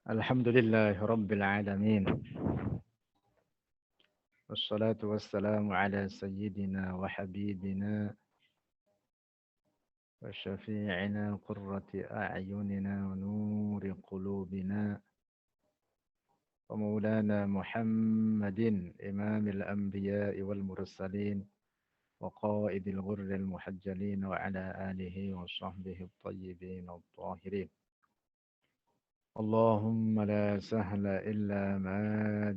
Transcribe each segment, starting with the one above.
الحمد لله رب العالمين والصلاة والسلام على سيدنا وحبيبنا وشفيعنا قرة أعيننا ونور قلوبنا ومولانا محمد إمام الأنبياء والمرسلين وقائد الغر المحجلين وعلى آله وصحبه الطيبين الطاهرين. اللهم لا سهل إلا ما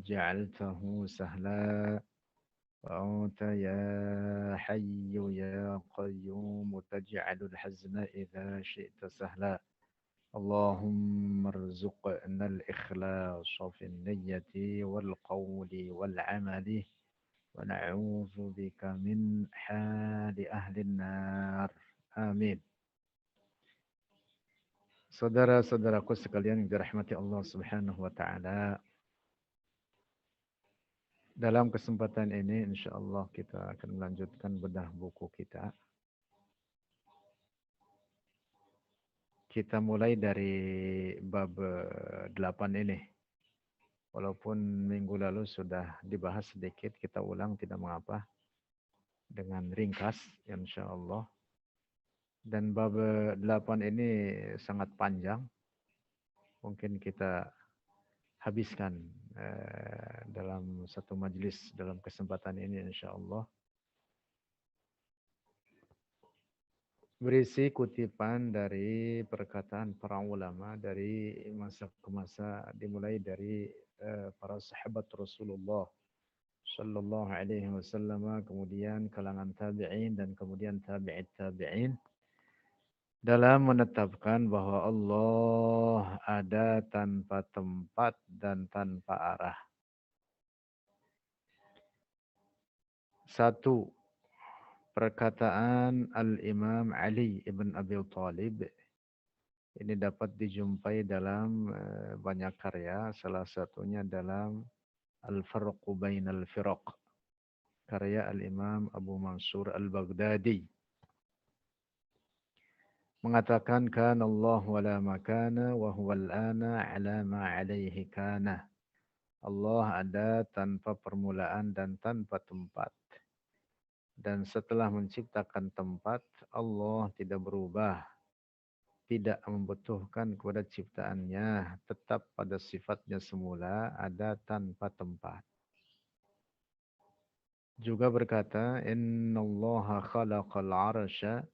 جعلته سهلا وأنت يا حي يا قيوم تجعل الحزن إذا شئت سهلا. اللهم ارزقنا الإخلاص في النية والقول والعمل ونعوذ بك من حال أهل النار. Amin. Saudara-saudaraku sekalian yang dirahmati Allah Subhanahu wa taala, dalam kesempatan ini insya Allah kita akan melanjutkan bedah buku kita. Kita mulai dari bab 8 ini. Walaupun minggu lalu sudah dibahas sedikit, kita ulang tidak mengapa dengan ringkas insya Allah. Dan bab 8 ini sangat panjang. Mungkin kita habiskan dalam satu majelis dalam kesempatan ini insya Allah. Berisi kutipan dari perkataan para ulama dari masa ke masa, dimulai dari para sahabat Rasulullah sallallahu alaihi wasallam, kemudian kalangan tabi'in dan kemudian tabi'it tabi'in, dalam menetapkan bahwa Allah ada tanpa tempat dan tanpa arah. Satu, perkataan Al-Imam Ali ibn Abi Thalib ini dapat dijumpai dalam banyak karya, salah satunya dalam Al-Farqu Bainal Firaq, karya Al-Imam Abu Mansur Al-Baghdadi. Mengatakan, kana Allah wa la makana wa huwa al-ana ala ma alaihi kana. Allah ada tanpa permulaan dan tanpa tempat. Dan setelah menciptakan tempat, Allah tidak berubah, tidak membutuhkan kepada ciptaannya, tetap pada sifatnya semula, ada tanpa tempat. Juga berkata, innallaha khalaqal arsya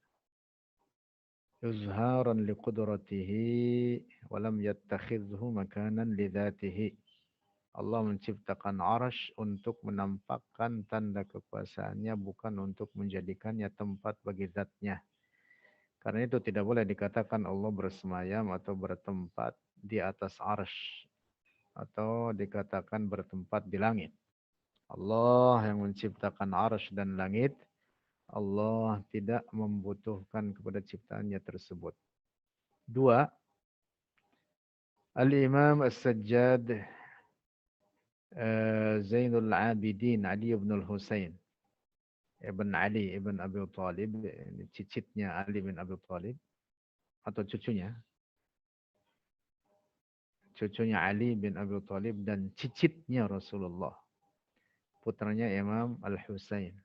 izharan liqudratihi wa lam yattakhidhu makanan lidzatihi. Allah menciptakan arsy untuk menampakkan tanda kekuasaannya, bukan untuk menjadikannya tempat bagi zatnya. Karena itu tidak boleh dikatakan Allah bersemayam atau bertempat di atas arsy atau dikatakan bertempat di langit. Allah yang menciptakan arsy dan langit, Allah tidak membutuhkan kepada ciptaannya tersebut. Dua, Al-Imam As-Sajjad Zainul Abidin Ali ibn al-Husain ibn Ali ibn Abi Thalib, cicitnya Ali bin Abi Thalib atau cucunya Ali bin Abi Thalib dan cicitnya Rasulullah, putranya Imam Al-Husain,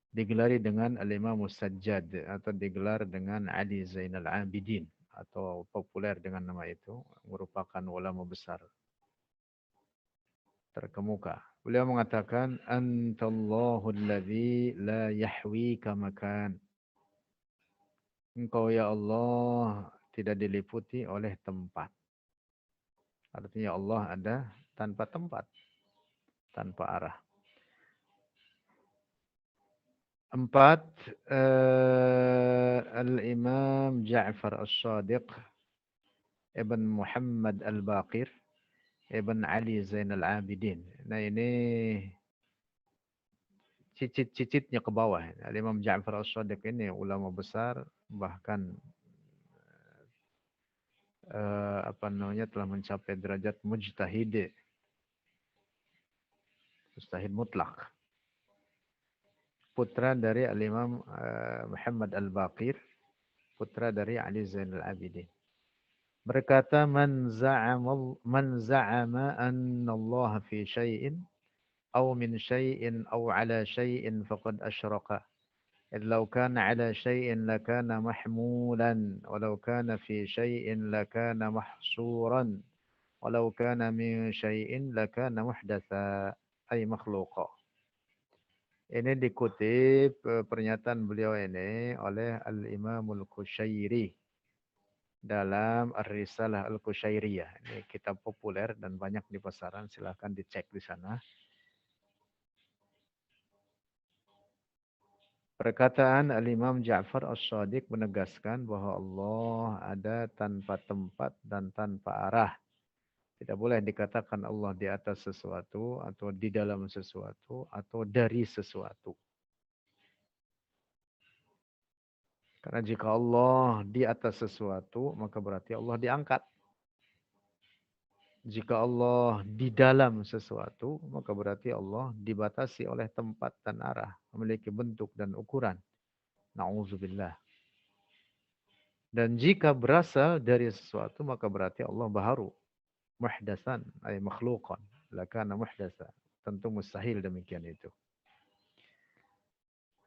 digelari dengan Al-Imam As-Sajjad atau digelar dengan Ali Zainal Abidin atau populer dengan nama itu, merupakan ulama besar terkemuka. Beliau mengatakan, Antallahu alladhi la yahwika makan. Engkau ya Allah tidak diliputi oleh tempat. Artinya Allah ada tanpa tempat, tanpa arah. Empat, Al-Imam Ja'far As-Sadiq Ibn Muhammad Al-Baqir Ibn Ali Zainal Abidin. Nah ini cicit-cicitnya ke bawah. Al-Imam Ja'far As-Sadiq ini ulama besar, bahkan telah mencapai derajat mujtahid mutlak. Putra dari Al-Imam Muhammad Al-Baqir, putra dari Ali Zainal Abidin. Berkata man za'ama anna Allah fi syai'in aw min syai'in aw ala syai'in faqad asyraka. لو كان على شيء لكان محمولا ولو كان في شيء لكان محصورا ولو كان من شيء لكان محدثا أي مخلوقا. Ini dikutip pernyataan beliau ini oleh Al-Imamul Qushairi dalam Ar-Risalah Al-Qushairiyah. Ini kitab populer dan banyak di pasaran, silahkan dicek di sana. Perkataan Al-Imam Ja'far As-Shadiq menegaskan bahwa Allah ada tanpa tempat dan tanpa arah. Tidak boleh dikatakan Allah di atas sesuatu atau di dalam sesuatu atau dari sesuatu. Karena jika Allah di atas sesuatu, maka berarti Allah diangkat. Jika Allah di dalam sesuatu, maka berarti Allah dibatasi oleh tempat dan arah, memiliki bentuk dan ukuran. Na'udzubillah. Dan jika berasal dari sesuatu, maka berarti Allah baharu. Muhdasan, ay makhluqan. Lakana muhdasa. Tentu mustahil demikian itu.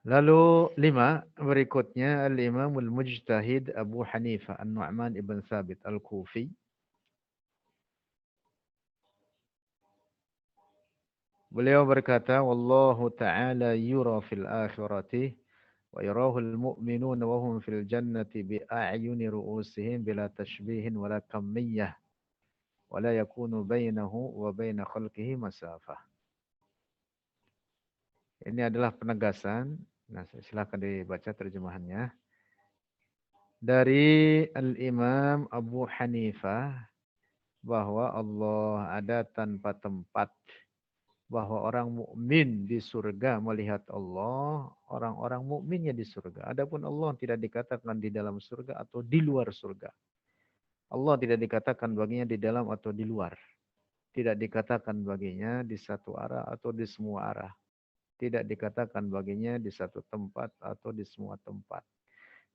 Lalu 5, berikutnya Al-Imamul Mujtahid Abu Hanifah An-Nu'man ibn Thabit Al-Kufi. Beliau berkata, Wallahu ta'ala yura fil akhirati wa yarahul mu'minuna wa hum fil jannati bi'a'yuni ru'usihim bila tashbihin wala kammiyah wala yakunu bainahu wa baina khalqihi masafah. Ini adalah penegasan. Nah, silakan dibaca terjemahannya. Dari Al-Imam Abu Hanifah bahwa Allah ada tanpa tempat. Bahwa orang mukmin di surga melihat Allah, orang-orang mukminnya di surga. Adapun Allah tidak dikatakan di dalam surga atau di luar surga. Allah tidak dikatakan baginya di dalam atau di luar. Tidak dikatakan baginya di satu arah atau di semua arah. Tidak dikatakan baginya di satu tempat atau di semua tempat.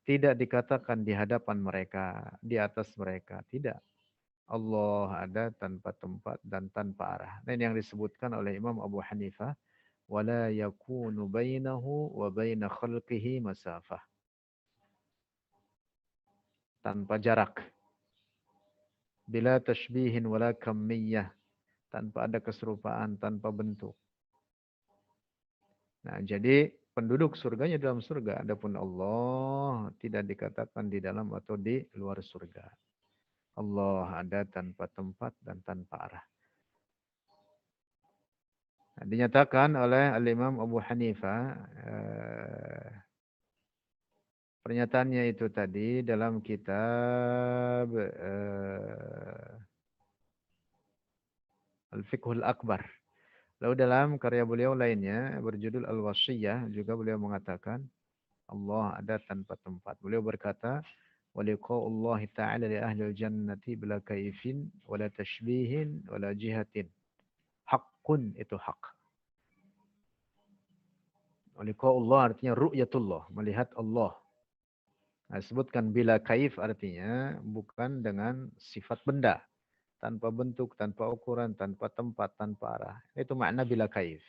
Tidak dikatakan di hadapan mereka, di atas mereka. Tidak. Allah ada tanpa tempat dan tanpa arah. Dan yang disebutkan oleh Imam Abu Hanifah, wala yakunu bainahu wa baina khalqihi masafah. Tanpa jarak. Bila tashbihin wala kammiyah. Tanpa ada keserupaan, tanpa bentuk. Nah, jadi penduduk surganya dalam surga. Adapun Allah tidak dikatakan di dalam atau di luar surga. Allah ada tanpa tempat dan tanpa arah. Nah, dinyatakan oleh Al-Imam Abu Hanifah, pernyataannya itu tadi dalam kitab Al-Fiqhul Akbar. Lalu dalam karya beliau lainnya berjudul Al-Wasiyah juga beliau mengatakan Allah ada tanpa tempat. Beliau berkata, وَلِقَاءُ اللَّهِ تَعَالَى لِأَهْلِ الْجَنَّةِ بِلَا كَيْفٍ وَلَا تَشْبِيهٍ وَلَا جِهَةٍ. Haqqun itu hak. Liqa'ullah artinya ru'yatullah, melihat Allah. Nah, sebutkan bila kaif artinya bukan dengan sifat benda. Tanpa bentuk, tanpa ukuran, tanpa tempat, tanpa arah. Itu makna bila kaif.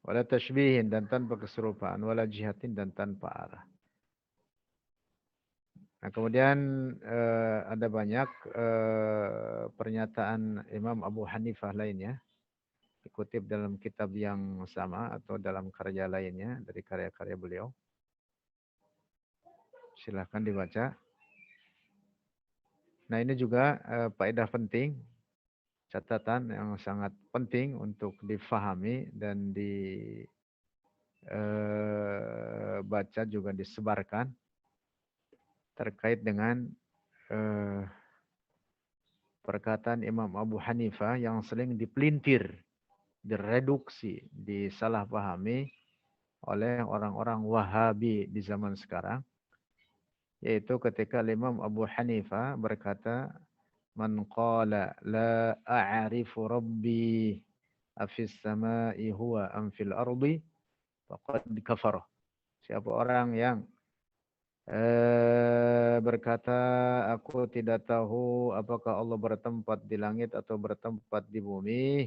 Wala tashbihin dan tanpa keserupaan. Wala jihatin dan tanpa arah. Nah, kemudian ada banyak pernyataan Imam Abu Hanifah lainnya. Dikutip dalam kitab yang sama atau dalam karya lainnya dari karya-karya beliau. Silahkan dibaca. Nah, ini juga faedah penting, catatan yang sangat penting untuk difahami dan dibaca juga disebarkan terkait dengan perkataan Imam Abu Hanifah yang sering dipelintir, direduksi, disalahpahami oleh orang-orang Wahabi di zaman sekarang. Yaitu ketika Imam Abu Hanifah berkata, Man qala la a'rifu rabbi afis sama'i huwa am fil ardi faqad kafara. Siapa orang yang berkata, aku tidak tahu apakah Allah bertempat di langit atau bertempat di bumi,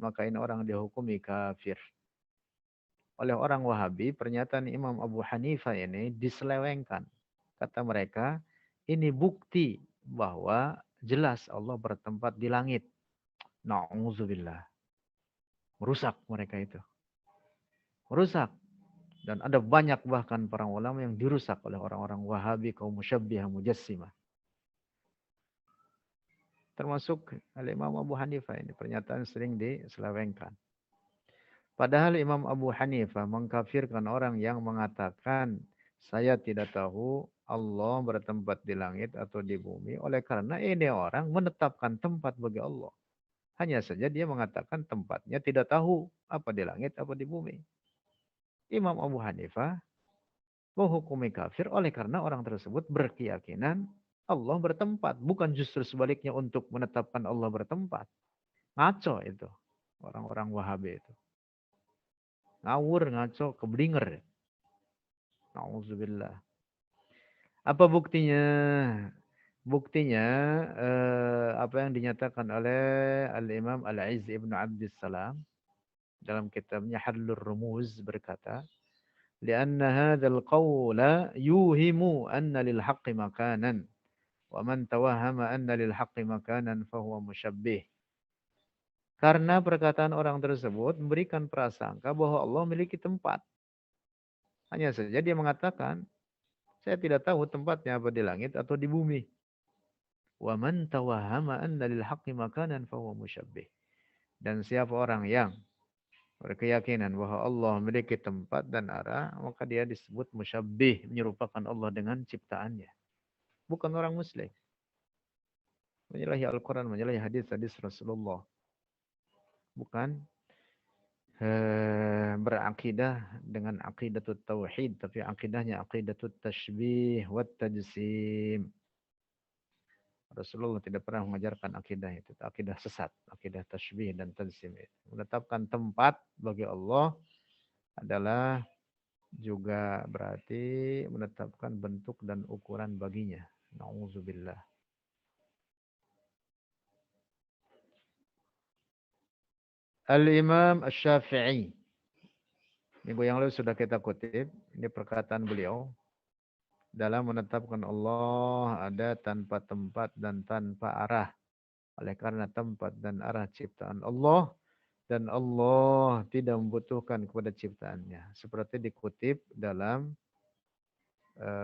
maka ini orang dihukumi kafir. Oleh orang Wahabi, pernyataan Imam Abu Hanifah ini diselewengkan. Kata mereka, ini bukti bahwa jelas Allah bertempat di langit. Na'udzubillah. Merusak mereka itu. Merusak. Dan ada banyak bahkan para ulama yang dirusak oleh orang-orang Wahabi, kaum musyabbihah, mujassimah. Termasuk Imam Abu Hanifah ini. Pernyataan sering diselewengkan. Padahal Imam Abu Hanifah mengkafirkan orang yang mengatakan, saya tidak tahu Allah bertempat di langit atau di bumi. Oleh karena ini orang menetapkan tempat bagi Allah. Hanya saja dia mengatakan tempatnya tidak tahu apa di langit apa di bumi. Imam Abu Hanifah menghukumi kafir oleh karena orang tersebut berkeyakinan Allah bertempat. Bukan justru sebaliknya untuk menetapkan Allah bertempat. Ngaco itu. Orang-orang Wahabi itu. Ngawur, ngaco, keblinger. Nauzubillah. Apa buktinya? Buktinya apa yang dinyatakan oleh Al-Imam Al-Izz Ibn Abdissalam dalam kitabnya Hallur Rumuz berkata, "Lianna hadzal qawla yuhimu anna lil haqqi makanan, wa man tawahhama anna lil haqqi makanan fahuwa musyabbih." Karena perkataan orang tersebut memberikan prasangka bahwa Allah memiliki tempat. Hanya saja dia mengatakan, saya tidak tahu tempatnya apa di langit atau di bumi. Wa man tawahhama anna lil haqqi makanan fahuwa musyabbih. Dan siapa orang yang berkeyakinan bahwa Allah memiliki tempat dan arah, maka dia disebut musyabbih, menyerupakan Allah dengan ciptaannya. Bukan orang muslim. Menyalahi Al-Quran, menyalahi hadis-hadis Rasulullah. Bukan berakidah dengan aqidatut tauhid, tapi akidahnya aqidatut tashbih wat tajsim. Rasulullah tidak pernah mengajarkan akidah itu. Akidah sesat. Akidah tashbih dan tajsim itu. Menetapkan tempat bagi Allah adalah juga berarti menetapkan bentuk dan ukuran baginya. Na'udzubillah. Al-Imam Asy-Syafi'i. Minggu yang lalu sudah kita kutip. Ini perkataan beliau. Dalam menetapkan Allah ada tanpa tempat dan tanpa arah. Oleh karena tempat dan arah ciptaan Allah. Dan Allah tidak membutuhkan kepada ciptaannya. Seperti dikutip dalam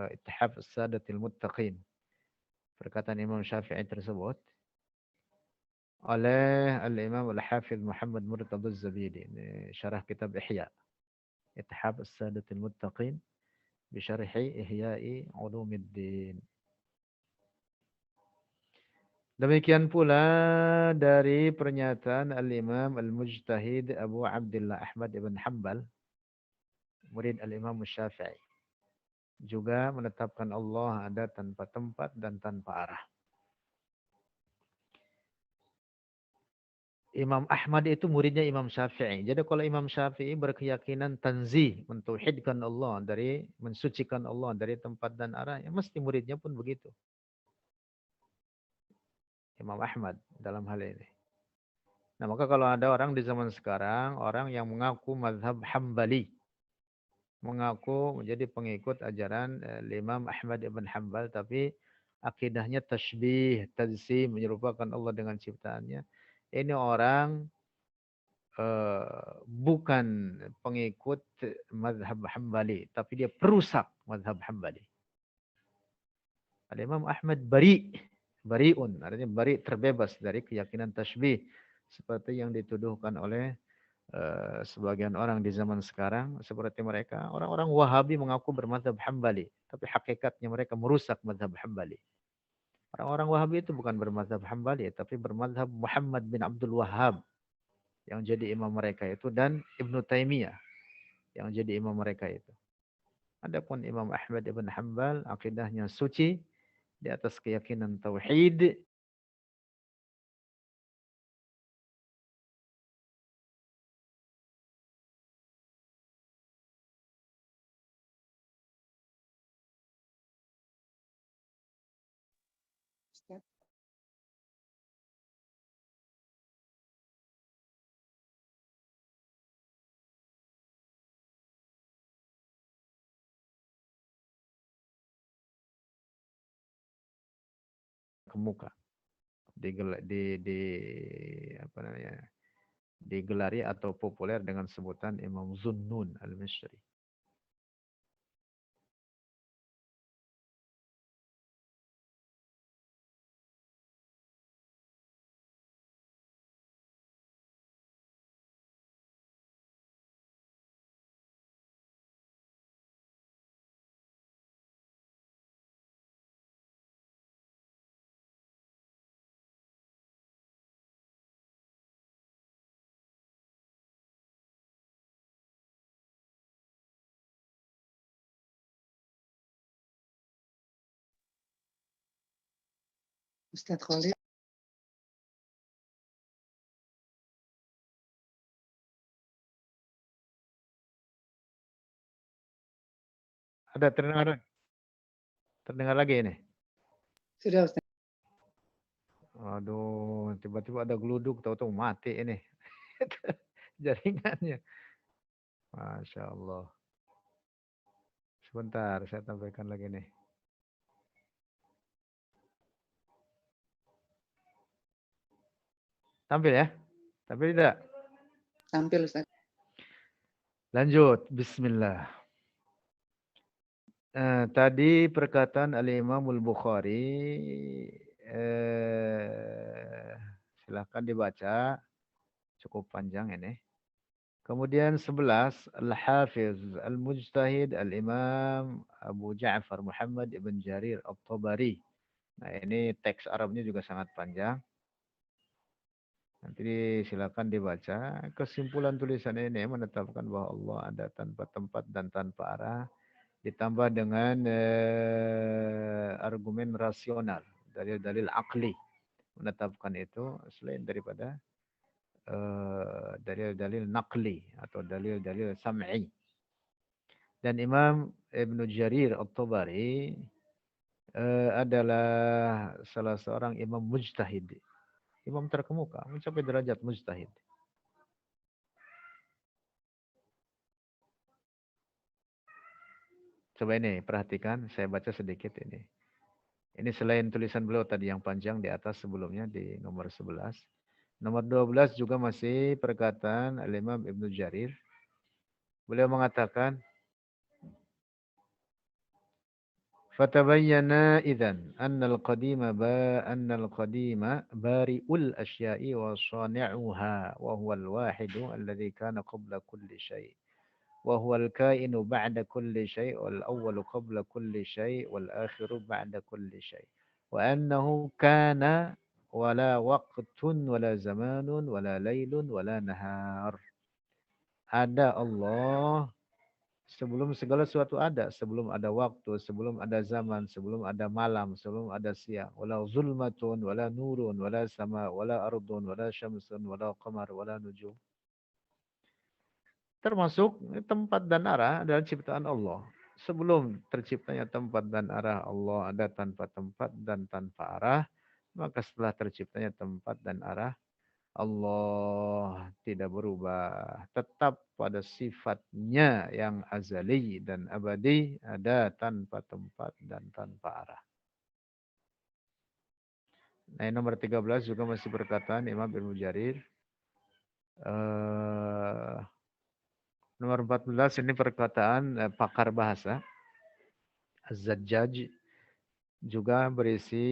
Ithaf As-Sadatil Muttaqin. Perkataan Imam Syafi'i tersebut oleh Al-Imam Al-Hafidh Muhammad Murtadha Az-Zabidi. Ini syarah kitab Ihya. Ithaf As-Sadatil Muttaqin bisyarhi Ihya'i Ulumiddin. Demikian pula dari pernyataan Al-Imam Al-Mujtahid Abu Abdullah Ahmad ibn Hanbal, murid Al-Imam Syafi'i. Juga menetapkan Allah ada tanpa tempat dan tanpa arah. Imam Ahmad itu muridnya Imam Syafi'i. Jadi kalau Imam Syafi'i berkeyakinan tanzih, mentauhidkan Allah, dari mensucikan Allah dari tempat dan arah, ya mesti muridnya pun begitu. Imam Ahmad dalam hal ini. Nah, maka kalau ada orang di zaman sekarang, orang yang mengaku mazhab Hambali, mengaku menjadi pengikut ajaran Imam Ahmad ibn Hanbal, tapi akidahnya tashbih, tajsim, menyerupakan Allah dengan ciptaannya. Ini orang bukan pengikut mazhab Hambali, tapi dia perusak mazhab Hambali. Imam Ahmad bari'un, artinya bari, terbebas dari keyakinan tashbih seperti yang dituduhkan oleh sebagian orang di zaman sekarang. Seperti mereka, orang-orang Wahabi mengaku bermazhab Hambali, tapi hakikatnya mereka merusak mazhab Hambali. Orang-orang Wahabi itu bukan bermazhab Hambali, tapi bermazhab Muhammad bin Abdul Wahhab yang jadi imam mereka itu, dan Ibnu Taimiyah yang jadi imam mereka itu. Adapun Imam Ahmad ibn Hanbal akidahnya suci di atas keyakinan tauhid, ke muka. Apa namanya? Digelari atau populer dengan sebutan Imam Zunnun al-Misri. Ustadz Khalid. Ada terdengar lagi ini? Sudah Ustadz. Aduh, tiba-tiba ada geluduk, tahu-tahu mati ini. Jaringannya. Masya Allah. Sebentar, saya tampilkan lagi nih. Tampil ya? Tampil tidak? Tampil Ustadz. Lanjut, bismillah. Tadi perkataan Al-Imamul Bukhari, silahkan dibaca, cukup panjang ini. Kemudian 11, Al-Hafiz Al-Mujtahid Al-Imam Abu Ja'far Muhammad ibn Jarir At-Tabari. Nah ini teks Arabnya juga sangat panjang. Nanti silakan dibaca. Kesimpulan tulisan ini menetapkan bahwa Allah ada tanpa tempat dan tanpa arah. Ditambah dengan argumen rasional, dalil-dalil akli. Menetapkan itu selain daripada dalil-dalil naqli atau dalil-dalil sam'i. Dan Imam Ibn Jarir At-Tabari adalah salah seorang imam mujtahid. Imam terkemuka, mencapai derajat mujtahid. Coba ini, perhatikan, saya baca sedikit ini. Ini selain tulisan beliau tadi yang panjang di atas sebelumnya di nomor 11. Nomor 12 juga masih perkataan Al-Imam Ibn Jarir. Beliau mengatakan, فَتَبَيَّنَ إِذَنْ أَنَّ الْقَدِيمَ بَارِئُ الْأَشْيَاءِ وَصَانِعُهَا وَهُوَ الْوَاحِدُ الَّذِي كَانَ قَبْلَ كُلِّ شَيْءٍ وهو الكائن بعد كل شيء والأول قبل كل شيء والآخر بعد كل شيء وأنه كان ولا وقت ولا زمان ولا ليل ولا نهار. Ada Allah sebelum segala sesuatu ada, sebelum ada waktu, sebelum ada zaman, sebelum ada malam, sebelum ada siang. Wala zulmatun, wala nurun, wala sama, wala ardun, wala syamsun, wala qamar, wala nujum. Termasuk tempat dan arah adalah ciptaan Allah. Sebelum terciptanya tempat dan arah, Allah ada tanpa tempat dan tanpa arah. Maka setelah terciptanya tempat dan arah, Allah tidak berubah. Tetap pada sifatnya yang azali dan abadi, ada tanpa tempat dan tanpa arah. Nah, nomor 13 juga masih berkata Imam Ibnu Jarir. Nomor 14 ini perkataan pakar bahasa. Az-Zajjaj juga berisi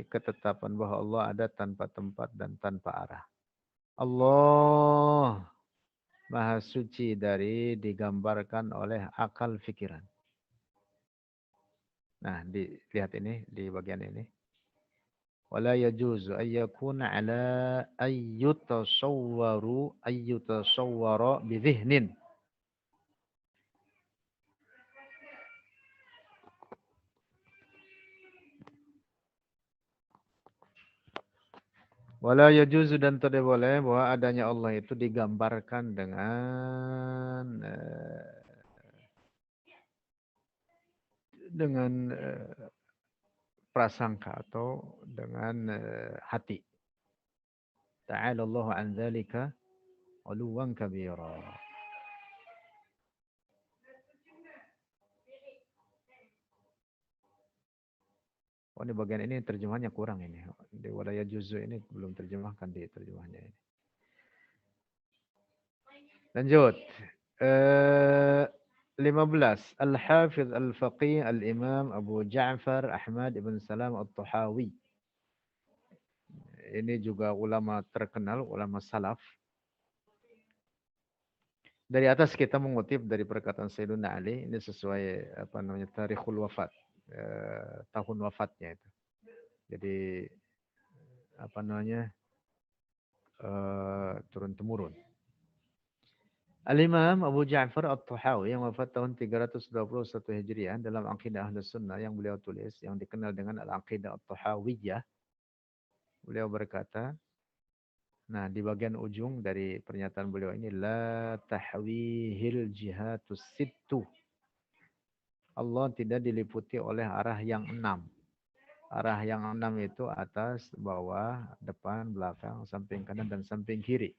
ketetapan bahwa Allah ada tanpa tempat dan tanpa arah. Allah Maha suci dari digambarkan oleh akal fikiran. Nah, lihat ini di bagian ini. Wala yajuzu ayyakuna ala ayyutasawwara bidhihnin. Wala yajuzu dan tidak boleh bahwa adanya Allah itu digambarkan dengan prasangka atau dengan hati. Ta'ala Allahu an dzalika 'uluwan kabira. Oh, ini bagian ini terjemahnya kurang ini. Di wadaya juzu ini belum terjemahkan di terjemahnya ini. Lanjut. 15. Al-Hafiz Al-Faqih Al-Imam Abu Ja'far Ahmad ibn Salam At-Tahawi. Ini juga ulama terkenal, ulama salaf. Dari atas kita mengutip dari perkataan Sayyidina Ali, ini sesuai tarikhul wafat, tahun wafatnya itu. Jadi turun temurun. Al-Imam Abu Ja'far At-Tahawi yang wafat tahun 321 Hijriah dalam Aqidah Ahlus Sunnah yang beliau tulis, yang dikenal dengan Al-Aqidah At-Tahawiyah. Beliau berkata, nah di bagian ujung dari pernyataan beliau ini, la tahwihil jihatus sittu. Allah tidak diliputi oleh arah yang 6. Arah yang 6 itu atas, bawah, depan, belakang, samping kanan, dan samping kiri.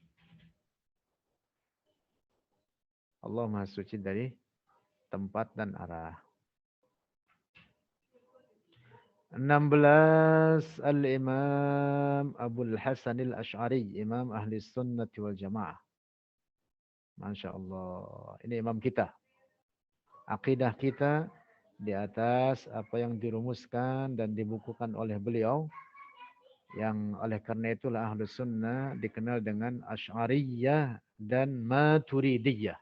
Allah Maha Suci dari tempat dan arah. 16. Al-Imam Abul Hasan Al-Ash'ari, Imam Ahli Sunnati wal Jamaah. Masya Allah. Ini imam kita. Akidah kita di atas apa yang dirumuskan dan dibukukan oleh beliau. Yang oleh karena itulah Ahlus Sunnah dikenal dengan Asy'ariyah dan Maturidiyah.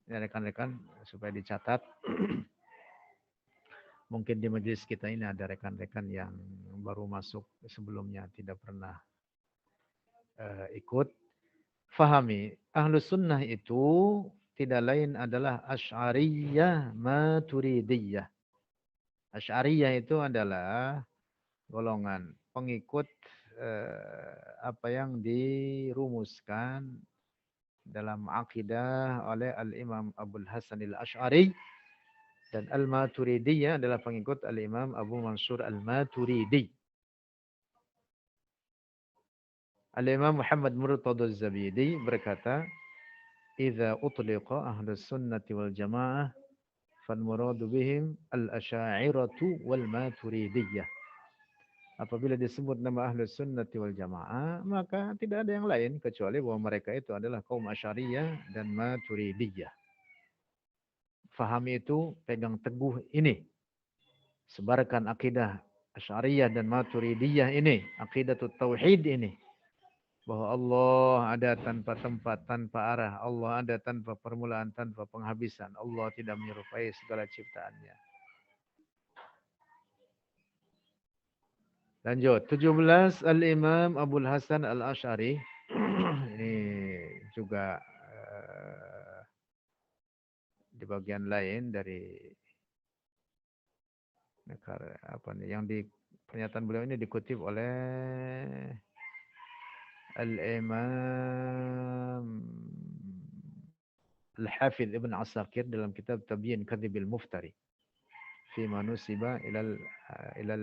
Ya, rekan-rekan supaya dicatat. Mungkin di majelis kita ini ada rekan-rekan yang baru masuk sebelumnya tidak pernah ikut. Fahami, Ahlus Sunnah itu tidak lain adalah Asy'ariyah Maturidiyah. Asy'ariyah itu adalah golongan pengikut apa yang dirumuskan dalam akidah oleh Al-Imam Abul Hasan Al-Ash'ari, dan Al-Maturidiyah adalah pengikut Al-Imam Abu Mansur Al-Maturidi. Al-Imam Muhammad Murtadha Az-Zabidi berkata, "Idza utliqa ahlus sunnati wal jamaah fal muradu bihim al-asy'ariyatu wal maturidiyah." Apabila disebut nama Ahlus Sunnati wal Jamaah, maka tidak ada yang lain kecuali bahwa mereka itu adalah kaum Asy'ariyah dan Maturidiyah. Fahami itu, pegang teguh ini. Sebarkan akidah Asy'ariyah dan Maturidiyah ini, aqidatut tauhid ini. Bahwa Allah ada tanpa tempat, tanpa arah. Allah ada tanpa permulaan, tanpa penghabisan. Allah tidak menyerupai segala ciptaannya. Lanjut, 17. Al-Imam Abul Hasan Al-Ash'ari. Ini juga di bagian lain dari negara yang di pernyataan beliau ini dikutip oleh Al-Imam Al-Hafidh Ibn Asakir dalam kitab Tabyin Kadhibil Muftari fi manusiba ilal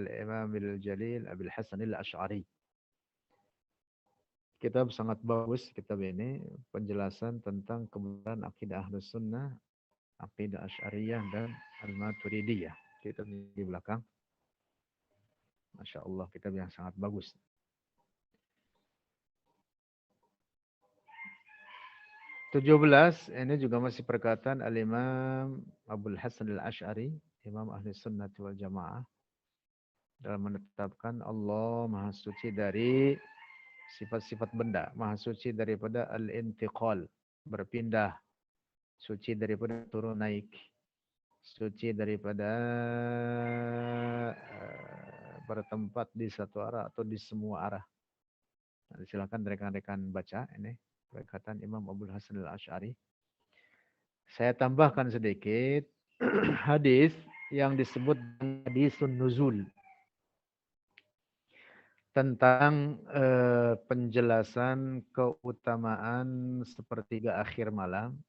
Imam Al-Jalil Abil Hasan Al-Ash'ari. Kitab sangat bagus, kitab ini penjelasan tentang kebenaran akidah Ahlus Sunnah, akidah Asy'ariyah dan Al-Maturidiyah. Kitab di belakang. Masya Allah, kitab yang sangat bagus. Ini juga masih perkataan Al-Imam Abul Hasan Al-Ash'ari, Imam Ahli Sunnah wal Jamaah, dalam menetapkan Allah Maha Suci dari sifat-sifat benda, Maha Suci daripada al-intiqal, berpindah, suci daripada turun naik, suci daripada bertempat di satu arah atau di semua arah. Nah, silakan rekan-rekan baca ini perkataan Imam Abul Hasan Al-Ash'ari. Saya tambahkan sedikit hadis yang disebut hadisun nuzul tentang penjelasan keutamaan sepertiga akhir malam.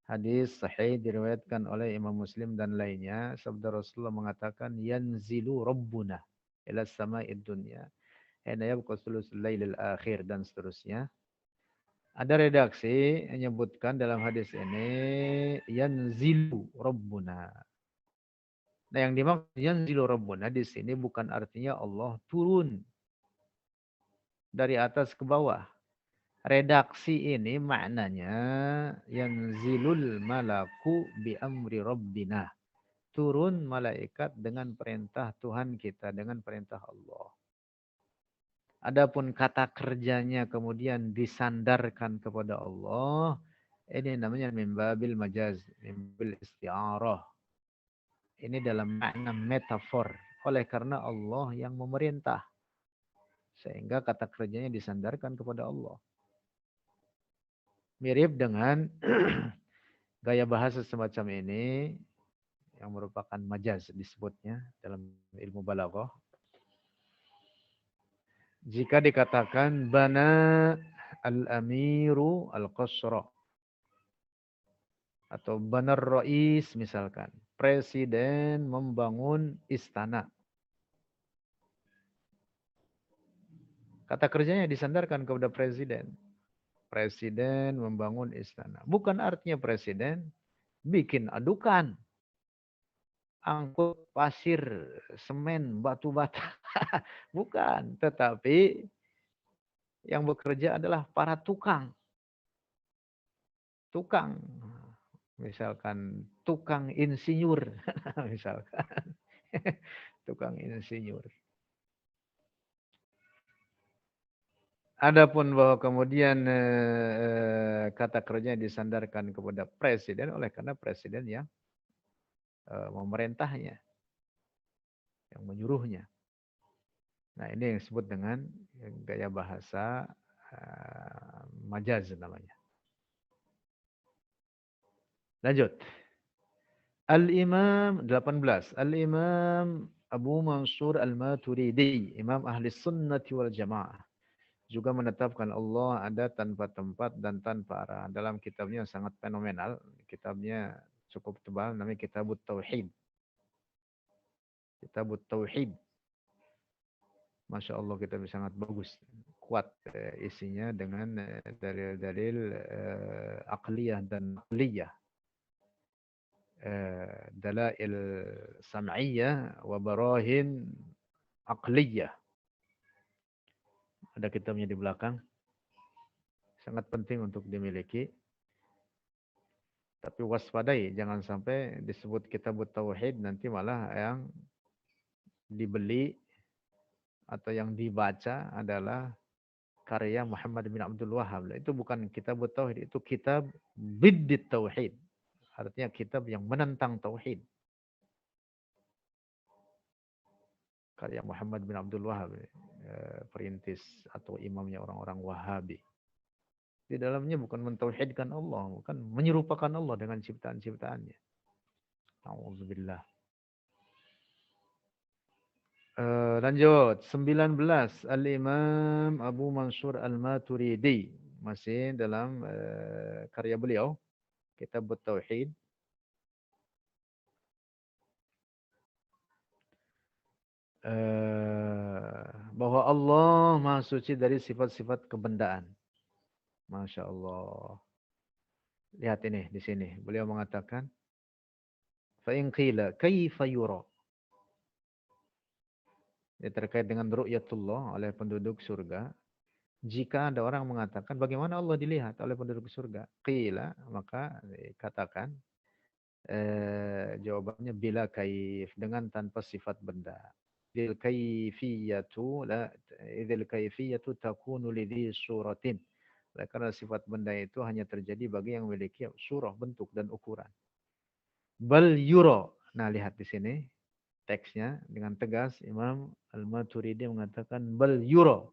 Hadis sahih diriwayatkan oleh Imam Muslim dan lainnya. Sabda Rasulullah mengatakan, yanzilu rabbuna ila sama'id dunya. Hina yabqa thuluthul lailil akhir dan seterusnya. Ada redaksi menyebutkan dalam hadis ini, yanzilu rabbuna. Nah, yang dimaksud yanzilu rabbuna di sini bukan artinya Allah turun dari atas ke bawah. Redaksi ini maknanya yanzilul malaku bi amri rabbina. Turun malaikat dengan perintah Tuhan kita, dengan perintah Allah. Adapun kata kerjanya kemudian disandarkan kepada Allah, ini namanya mimbabil majaz, mimbabil isti'arah. Ini dalam makna metafor. Oleh karena Allah yang memerintah. Sehingga kata kerjanya disandarkan kepada Allah. Mirip dengan gaya bahasa semacam ini yang merupakan majaz disebutnya dalam ilmu balaghah. Jika dikatakan bana al-amiru al-qasra atau banar rais misalkan, presiden membangun istana. Kata kerjanya disandarkan kepada presiden. Presiden membangun istana. Bukan artinya presiden bikin adukan, angkut pasir, semen, batu bata. Bukan, tetapi yang bekerja adalah para tukang. Tukang. Misalkan tukang insinyur. Misalkan. Tukang insinyur. Adapun bahwa kemudian kata kerja disandarkan kepada presiden oleh karena presiden yang memerintahnya, yang menyuruhnya. Nah, ini yang disebut dengan gaya bahasa majaz namanya. Lanjut. Al-Imam 18. Al-Imam Abu Mansur Al-Maturidi, Imam Ahli Sunnati wal Jamaah, juga menetapkan Allah ada tanpa tempat dan tanpa arah. Dalam kitabnya sangat fenomenal. Kitabnya cukup tebal, namanya Kitabut Tauhid. Kitabut Tauhid. Masya Allah, kitab sangat bagus. Kuat isinya dengan dalil-dalil aqliyah dan naqliyah. Dalail sam'iyah wa barahin aqliyah. Ada kitabnya di belakang. Sangat penting untuk dimiliki. Tapi waspadai, jangan sampai disebut Kitabut Tauhid nanti malah yang dibeli atau yang dibaca adalah karya Muhammad bin Abdul Wahhab. Itu bukan Kitabut Tauhid, itu kitab Biddit Tauhid. Artinya kitab yang menentang Tauhid. Karya Muhammad bin Abdul Wahhab, perintis atau imamnya orang-orang Wahabi. Di dalamnya bukan mentauhidkan Allah, bukan menyerupakan Allah dengan ciptaan-ciptaannya. Alhamdulillah. Lanjut, 19. Al-Imam Abu Mansur Al-Maturidi. Masih dalam karya beliau, Kitab Tauhid. Bahwa Allah Maha Suci dari sifat-sifat kebendaan. Masya Allah. Lihat ini di sini. Beliau mengatakan, فَإِنْ قِيلَ كَيْفَ يُرَى. Ini terkait dengan ru'yatullah oleh penduduk surga. Jika ada orang mengatakan, bagaimana Allah dilihat oleh penduduk surga? Qila, maka katakan, jawabannya bila kaif, dengan tanpa sifat benda. Idil kaifiyatu takunu lidhi suratin. Karena sifat benda itu hanya terjadi bagi yang memiliki surah, bentuk dan ukuran. Bal yura. Nah, lihat di sini teksnya dengan tegas Imam Al-Maturidi mengatakan bal yura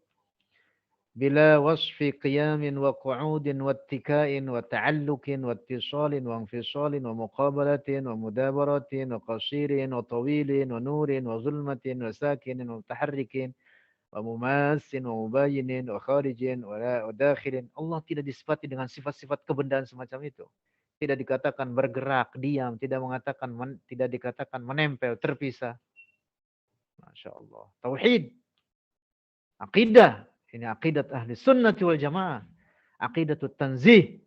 bila wasfi qiyamin wa qu'udin wa ittikain wa ta'allukin wa ittisalin wa infisalin wa muqabalatin wa mudabaratin wa qasirin wa tawilin wa nurin wa zulmatin wa sakinin wa mutaharrikin wa mumassin wa mubayinin wa kharijin wa dakhilin. Allah tidak disifati dengan sifat-sifat kebendaan semacam itu. Tidak dikatakan bergerak, diam, tidak dikatakan menempel, terpisah. Masya Allah. Tauhid, akidah. Ini akidat ahli sunnati wal jamaah. Aqidatut tanzih.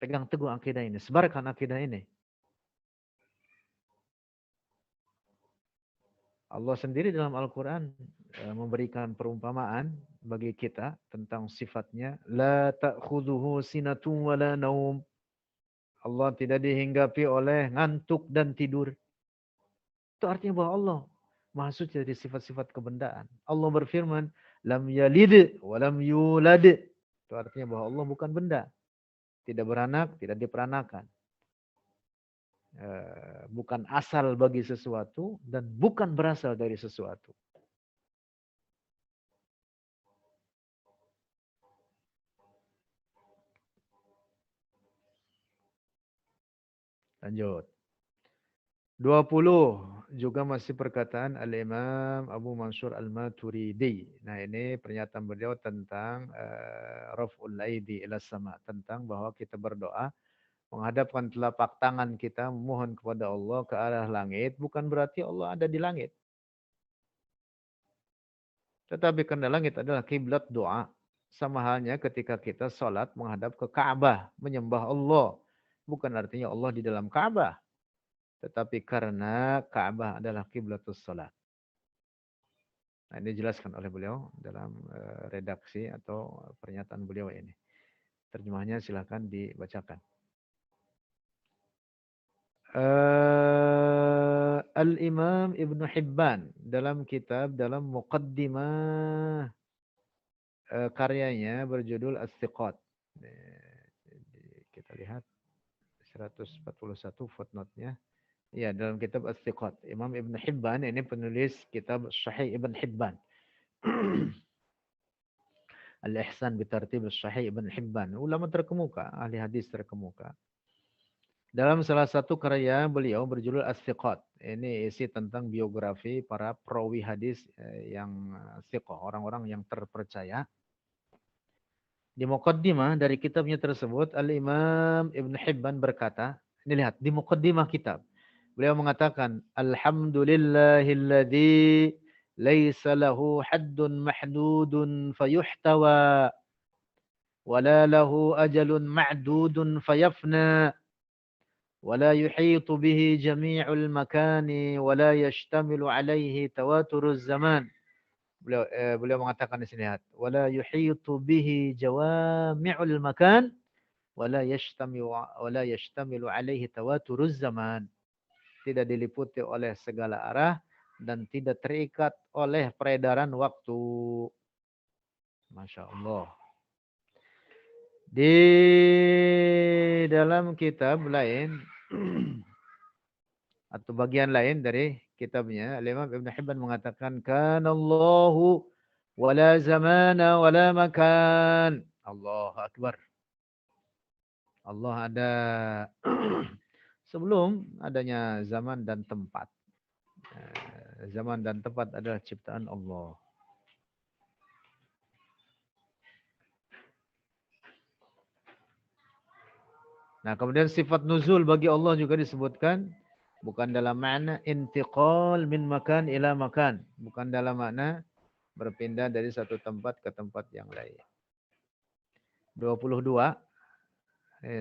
Pegang teguh akidah ini. Sebarkan akidah ini. Allah sendiri dalam Al-Quran memberikan perumpamaan bagi kita tentang sifatnya. La ta'khuduhu sinatun wa la naum. Allah tidak dihinggapi oleh ngantuk dan tidur. Itu artinya bahwa Allah maha suci dari sifat-sifat kebendaan. Allah berfirman, lam yalid wa lam yulad. Itu artinya bahwa Allah bukan benda. Tidak beranak, tidak diperanakan. Bukan asal bagi sesuatu dan bukan berasal dari sesuatu. Lanjut. 20 juga masih perkataan Al-Imam Abu Mansur Al-Maturidi. Nah, ini pernyataan beliau tentang raf'ul aidi ila sama, tentang bahwa kita berdoa menghadapkan telapak tangan kita memohon kepada Allah ke arah langit, bukan berarti Allah ada di langit. Tetapi karena langit adalah kiblat doa, sama halnya ketika kita sholat menghadap ke Ka'bah, menyembah Allah. Bukan artinya Allah di dalam Ka'bah. Tetapi karena Ka'bah adalah kiblatus sholat. Nah, ini dijelaskan oleh beliau dalam redaksi atau pernyataan beliau ini. Terjemahnya silakan dibacakan. Al-Imam Ibn Hibban dalam muqaddimah karyanya berjudul As-Siqat. Kita lihat 141 footnote-nya. Ya, dalam kitab As-Siqat. Imam Ibn Hibban ini penulis kitab Sahih Ibn Hibban. Al-Ihsan bitartib Sahih Ibn Hibban. Ulama terkemuka, ahli hadis terkemuka. Dalam salah satu karya beliau berjudul As-Siqat. Ini isi tentang biografi para perawi hadis yang siqah, orang-orang yang terpercaya. Di muqaddimah dari kitabnya tersebut, Al-Imam Ibn Hibban berkata, ini lihat, di muqaddimah kitab. Beliau mengatakan, Alhamdulillahilladzi laysa lahu haddun mahdudun fayuhtawa, wala lahu ajalun ma'dudun fayafna. ولا يحيط به جميع المكان ولا يشتمل عليه تواتر الزمان. Beliau mengatakan di sini, ولا يحيط به جوامع المكان ولا يشتمل عليه تواتر الزمان. Tidak diliputi oleh segala arah dan tidak terikat oleh peredaran waktu. Masya Allah. Di dalam kitab lain atau bagian lain dari kitabnya, Imam Ibn Hibban mengatakan, Kanallahu wala zamana wala makan. Allahu Akbar. Allah ada sebelum adanya zaman dan tempat. Zaman dan tempat adalah ciptaan Allah. Nah, kemudian sifat nuzul bagi Allah juga disebutkan. Bukan dalam makna intiqal min makan ila makan. Bukan dalam makna berpindah dari satu tempat ke tempat yang lain. 22.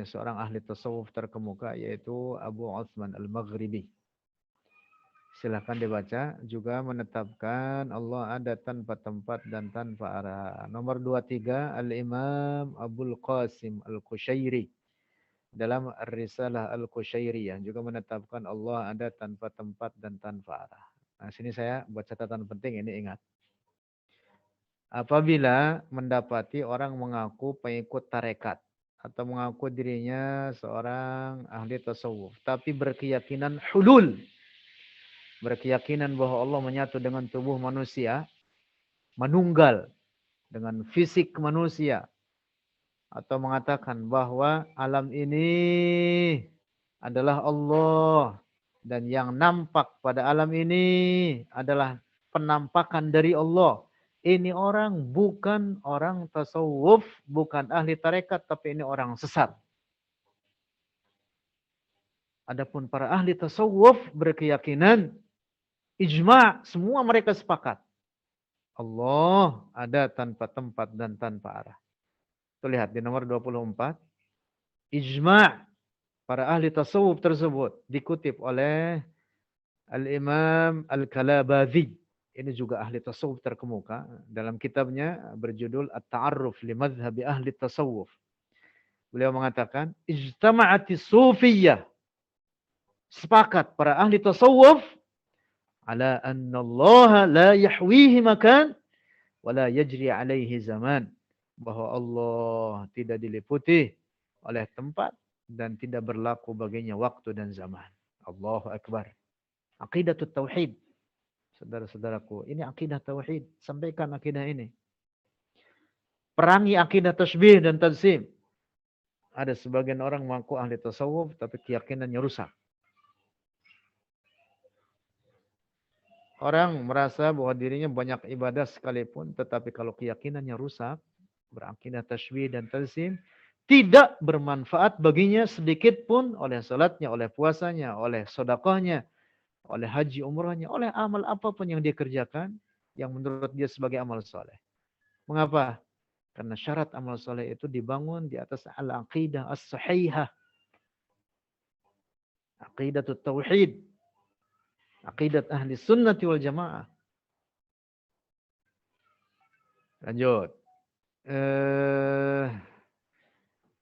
Seorang ahli tasawuf terkemuka yaitu Abu Uthman Al-Maghribi. Silahkan dibaca. Juga menetapkan Allah ada tanpa tempat dan tanpa arah. Nomor 23. Al-Imam Abul Qasim Al-Qushairi. Dalam Risalah Al-Qushairiyah juga menetapkan Allah ada tanpa tempat dan tanpa arah. Nah, sini saya buat catatan penting ini, ingat. Apabila mendapati orang mengaku pengikut tarekat atau mengaku dirinya seorang ahli tasawuf, tapi berkeyakinan hulul, berkeyakinan bahwa Allah menyatu dengan tubuh manusia, menunggal dengan fisik manusia, atau mengatakan bahwa alam ini adalah Allah dan yang nampak pada alam ini adalah penampakan dari Allah. Ini orang bukan orang tasawuf, bukan ahli tarekat, tapi ini orang sesat. Adapun para ahli tasawuf berkeyakinan, ijma', semua mereka sepakat. Allah ada tanpa tempat dan tanpa arah. Tuh lihat di nomor 24. Ijma' para ahli tasawuf tersebut dikutip oleh Al-Imam Al-Kalabadhi. Ini juga ahli tasawuf terkemuka. Dalam kitabnya berjudul At-Ta'arruf li Madhhabi Ahli Tasawuf. Beliau mengatakan, ijtama'ati sufiyyah. Sepakat para ahli tasawuf ala anna Allah la yahwihi makan wa la yajri alaihi zaman. Bahwa Allah tidak diliputi oleh tempat dan tidak berlaku baginya waktu dan zaman. Allahu Akbar. Aqidatut tauhid. Saudara-saudaraku, ini akidah tauhid. Sampaikan akidah ini. Perangi akidah tasbih dan tajsim. Ada sebagian orang mengaku ahli tasawuf tapi keyakinannya rusak. Orang merasa bahwa dirinya banyak ibadah sekalipun, tetapi kalau keyakinannya rusak, berakidah tasbih dan tajsim, tidak bermanfaat baginya sedikit pun oleh salatnya, oleh puasanya, oleh sedekahnya, oleh haji umrahnya, oleh amal apapun yang dia kerjakan yang menurut dia sebagai amal soleh. Mengapa? Karena syarat amal soleh itu dibangun di atas al-aqidah as-sahihah. Aqidatut tauhid. Aqidat ahli sunnati wal jamaah. Lanjut.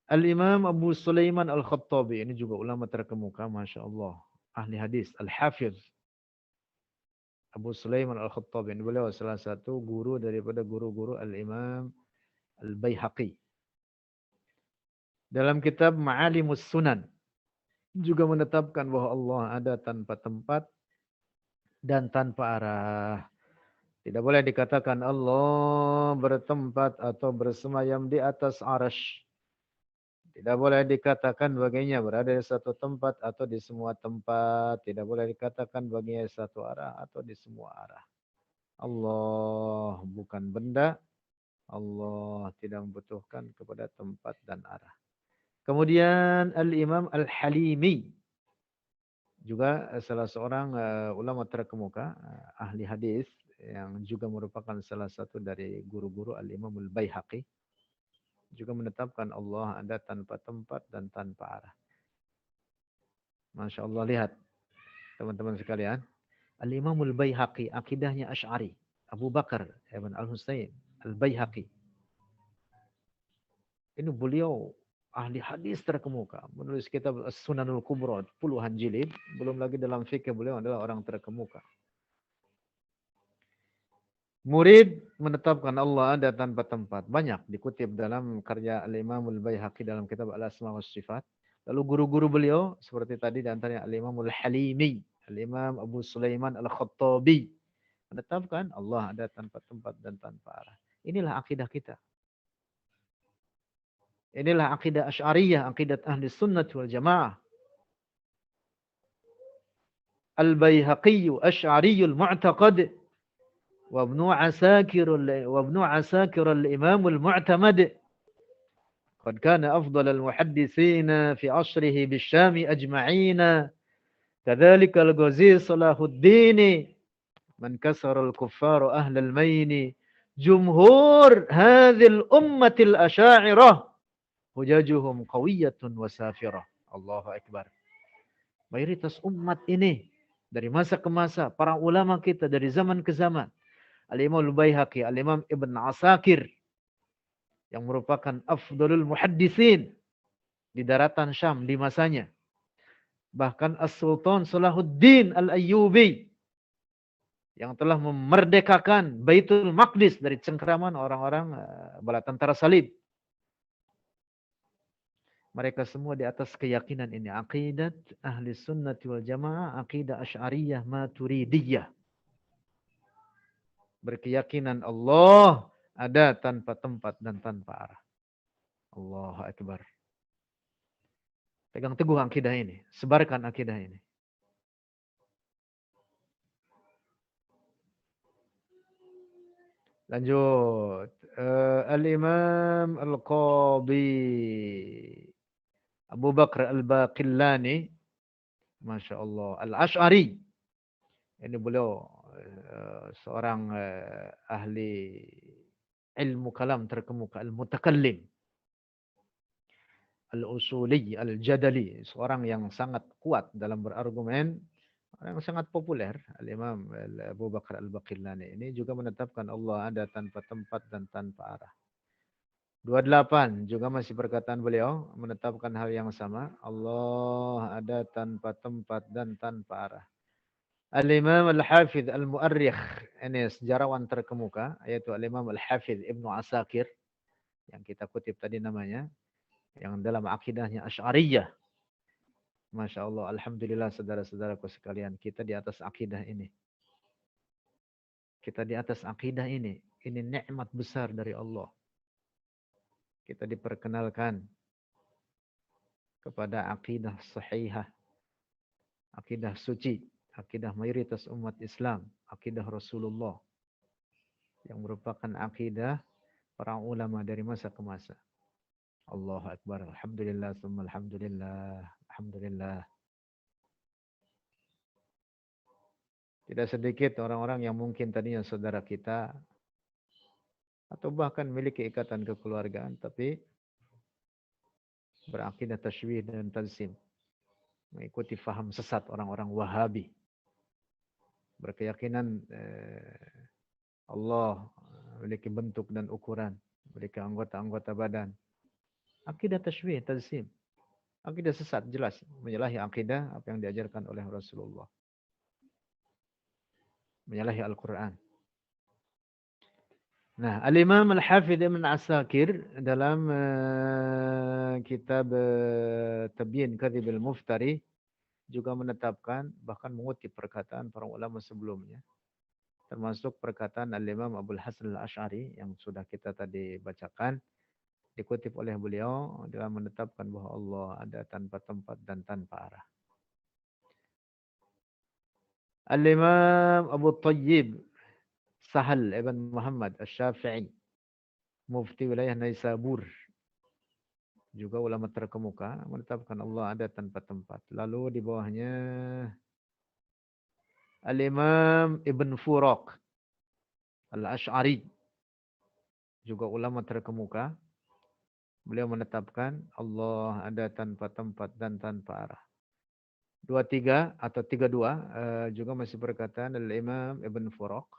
Al-Imam Abu Sulaiman Al-Khattabi. Ini juga ulama terkemuka. Masya Allah. Ahli hadis. Al-Hafiz. Abu Sulaiman Al-Khattabi. Ini beliau salah satu guru daripada guru-guru Al-Imam Al-Baihaqi. Dalam kitab Ma'alimus Sunan. Juga menetapkan bahwa Allah ada tanpa tempat dan tanpa arah. Tidak boleh dikatakan Allah bertempat atau bersemayam di atas arasy. Tidak boleh dikatakan baginya berada di satu tempat atau di semua tempat. Tidak boleh dikatakan baginya di satu arah atau di semua arah. Allah bukan benda. Allah tidak membutuhkan kepada tempat dan arah. Kemudian Al-Imam Al-Halimi. Juga salah seorang ulama terkemuka, ahli hadis yang juga merupakan salah satu dari guru-guru Al-Imam Al-Baihaqi. Juga menetapkan Allah ada tanpa tempat dan tanpa arah. Masya Allah, lihat teman-teman sekalian. Al-Imam Al-Baihaqi, akidahnya Asy'ari. Abu Bakar Ibn Al-Husain Al-Baihaqi. Ini beliau ahli hadis terkemuka. Menulis kitab As-Sunanul Kubra, puluhan jilid. Belum lagi dalam fikih beliau adalah orang terkemuka. Murid menetapkan Allah ada tanpa tempat. Banyak dikutip dalam karya Al-Imam Al-Baihaqi dalam kitab Al-Asma wa Sifat. Lalu guru-guru beliau seperti tadi di antaranya Al-Imam Al-Halimi, Al-Imam Abu Sulaiman Al-Khattabi menetapkan Allah ada tanpa tempat dan tanpa arah. Inilah akidah kita. Inilah akidah Asy'ariyah, akidah Ahli Sunnah wal Jamaah. Al-Baihaqi Asy'ariyul Mu'taqad wa Ibnu Asakir al-Imam al-Mu'tamad. Qad kana afdal al-muhadditsin fi 'asrihi bisyam ajma'in. Kadzalika al-Ghazi Salahuddin man kasara al-kuffar ahla al-mayn. Jumhur hadhil ummatil asy'ariyah hujajuhum qawiyatun wasafirah. Allahu Akbar. Mayoritas umat ini dari masa ke masa, para ulama kita dari zaman ke zaman, Al-Imam Al-Baihaqi, Al-Imam Ibn Asakir yang merupakan afdalul muhaddisin di daratan Syam di masanya. Bahkan As-Sultan Salahuddin Al-Ayyubi yang telah memerdekakan Baitul Maqdis dari cengkeraman orang-orang bala tentara salib. Mereka semua di atas keyakinan ini. Aqidat Ahli Sunnati wal Jamaah, aqidah Asy'ariyah Maturidiyah. Berkeyakinan Allah ada tanpa tempat dan tanpa arah. Allahu Akbar. Pegang teguh akidah ini. Sebarkan akidah ini. Lanjut. Al-Imam Al-Qadhi Abu Bakr Al-Baqillani Masya Allah. Al-Ash'ari. Ini beliau seorang ahli ilmu kalam terkemuka. Al-Mutakallim. Al-Usuli, Al-Jadali. Seorang yang sangat kuat dalam berargumen. Orang yang sangat populer. Al-Imam Abu Bakar Al-Baqillani. Ini juga menetapkan Allah ada tanpa tempat dan tanpa arah. 28 juga masih perkataan beliau menetapkan hal yang sama. Allah ada tanpa tempat dan tanpa arah. Al-Imam Al-Hafidh Al-Mu'arrikh, ini sejarawan terkemuka, yaitu Al-Imam Al-Hafidh Ibnu Asakir, yang kita kutip tadi namanya, yang dalam akidahnya Asy'ariyah. Masya Allah, Alhamdulillah saudara-saudaraku sekalian, kita di atas akidah ini. Kita di atas akidah ini. Ini nikmat besar dari Allah. Kita diperkenalkan kepada akidah sahihah, akidah suci, akidah mayoritas umat Islam, akidah Rasulullah, yang merupakan akidah para ulama dari masa ke masa. Allahu Akbar, alhamdulillah, summa alhamdulillah, alhamdulillah. Tidak sedikit orang-orang yang mungkin tadinya saudara kita, atau bahkan memiliki ikatan kekeluargaan, tapi berakidah tasybih dan tazsim, mengikuti faham sesat orang-orang Wahabi, berkeyakinan Allah memiliki bentuk dan ukuran, memiliki anggota-anggota badan. Akidah tasybih, tazsim. Akidah sesat, jelas. Menyalahi akidah apa yang diajarkan oleh Rasulullah. Menyalahi Al-Quran. Nah, Al-Imam Al-Hafidh Ibn Asakir dalam kitab Tabyin Kadhib Al-Muftari juga menetapkan, bahkan mengutip perkataan para ulama sebelumnya. Termasuk perkataan Al-Imam Abul Hasan Al-Ash'ari yang sudah kita tadi bacakan. Dikutip oleh beliau dalam menetapkan bahwa Allah ada tanpa tempat dan tanpa arah. Al-Imam Abu Tayyib Sahal ibn Muhammad Asy-Syafi'i, mufti wilayah Naisabur, juga ulama terkemuka, menetapkan Allah ada tanpa tempat. Lalu di bawahnya Al-Imam Ibn Furaq Al-Ash'ari, juga ulama terkemuka, beliau menetapkan Allah ada tanpa tempat dan tanpa arah. 23 atau 32 juga masih perkataan Al-Imam Ibn Furaq.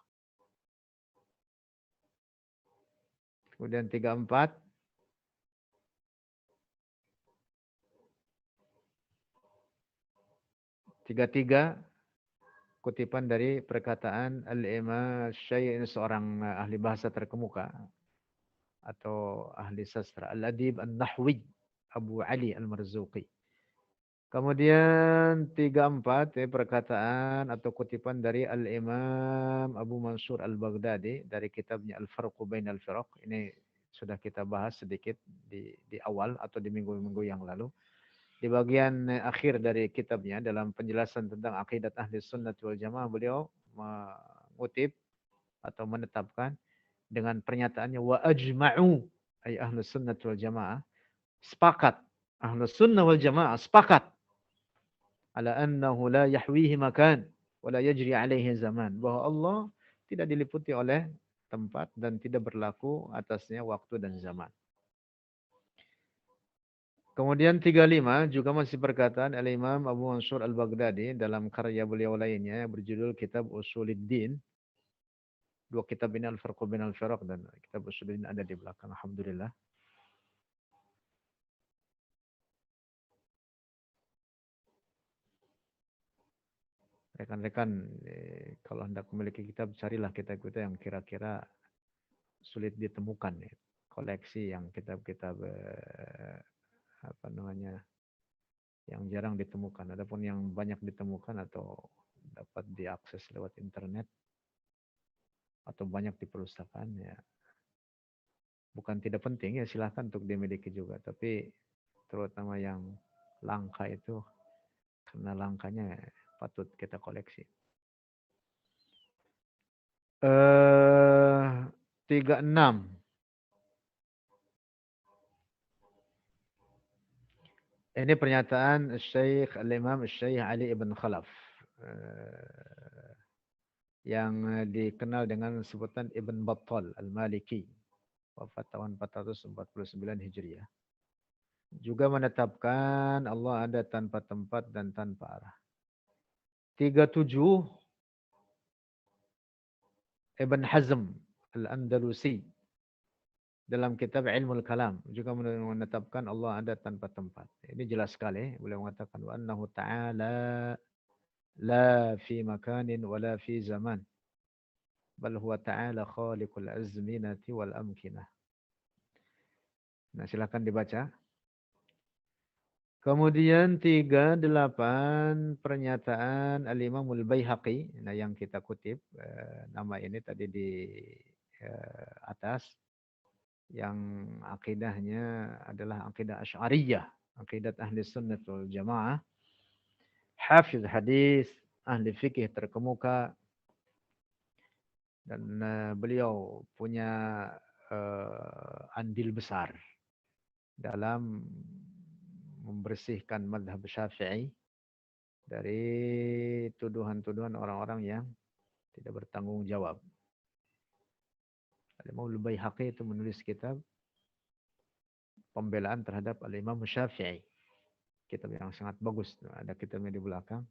Kemudian 34 33 kutipan dari perkataan Al-Imam Syai', ini seorang ahli bahasa terkemuka atau ahli sastra, Al-Adib An-Nahwi Abu Ali Al-Marzuqi. Kemudian 34 perkataan atau kutipan dari Al-Imam Abu Mansur Al-Baghdadi dari kitabnya Al-Farqu Bainal Firaq. Ini sudah kita bahas sedikit di awal atau di minggu-minggu yang lalu. Di bagian akhir dari kitabnya dalam penjelasan tentang akidat ahli sunnah wal jamaah, beliau mengutip atau menetapkan dengan pernyataannya wa ajma'u, ay ahli sunnah wal jamaah, sepakat, ahli sunnah wal jamaah sepakat ala annahu la yahwihi makan wa la yajri alaihi zaman, bahwa Allah tidak diliputi oleh tempat dan tidak berlaku atasnya waktu dan zaman. Kemudian 35 juga masih perkataan Al-Imam Abu Mansur Al-Baghdadi dalam karya beliau lainnya yang berjudul Kitab Usuluddin. Dua kitab ini Al-Farqu Bainal Firaq dan Kitab Usuluddin ada di belakang, alhamdulillah. Rekan-rekan, kalau hendak memiliki kitab, carilah kitab-kitab yang kira-kira sulit ditemukan. Koleksi yang kitab-kitab yang jarang ditemukan. Adapun yang banyak ditemukan atau dapat diakses lewat internet atau banyak di perpustakaan, ya bukan tidak penting, ya silahkan untuk dimiliki juga. Tapi terutama yang langka itu, karena langkanya patut kita koleksi. 36. Ini pernyataan Syekh Al-Imam Syekh Ali ibn Khalaf. Yang dikenal dengan sebutan Ibn Battal Al-Maliki. Wafat tahun 449 Hijriah. Juga menetapkan Allah ada tanpa tempat dan tanpa arah. 37 Ibn Hazm Al-Andalusi dalam kitab Ilmul Kalam juga menetapkan Allah ada tanpa tempat. Ini jelas sekali. Beliau mengatakan wa annahu ta'ala la fi makanin wala fi zaman. Bal huwa ta'ala khaliqul azminati wal amkinah. Nah, silakan dibaca. Kemudian 38 pernyataan Al-Imam Al-Baihaqi. Nah, yang kita kutip nama ini tadi di atas. Yang akidahnya adalah akidah Asy'ariyah, akidah Ahli Sunnah wal Jamaah. Hafiz hadis, ahli fikih terkemuka, dan beliau punya andil besar dalam membersihkan mazhab Syafi'i dari tuduhan-tuduhan orang-orang yang tidak bertanggung jawab. Al-Imam Al-Baihaqi itu menulis kitab pembelaan terhadap Al-Imam Syafi'i. Kitab yang sangat bagus. Ada kitabnya di belakang.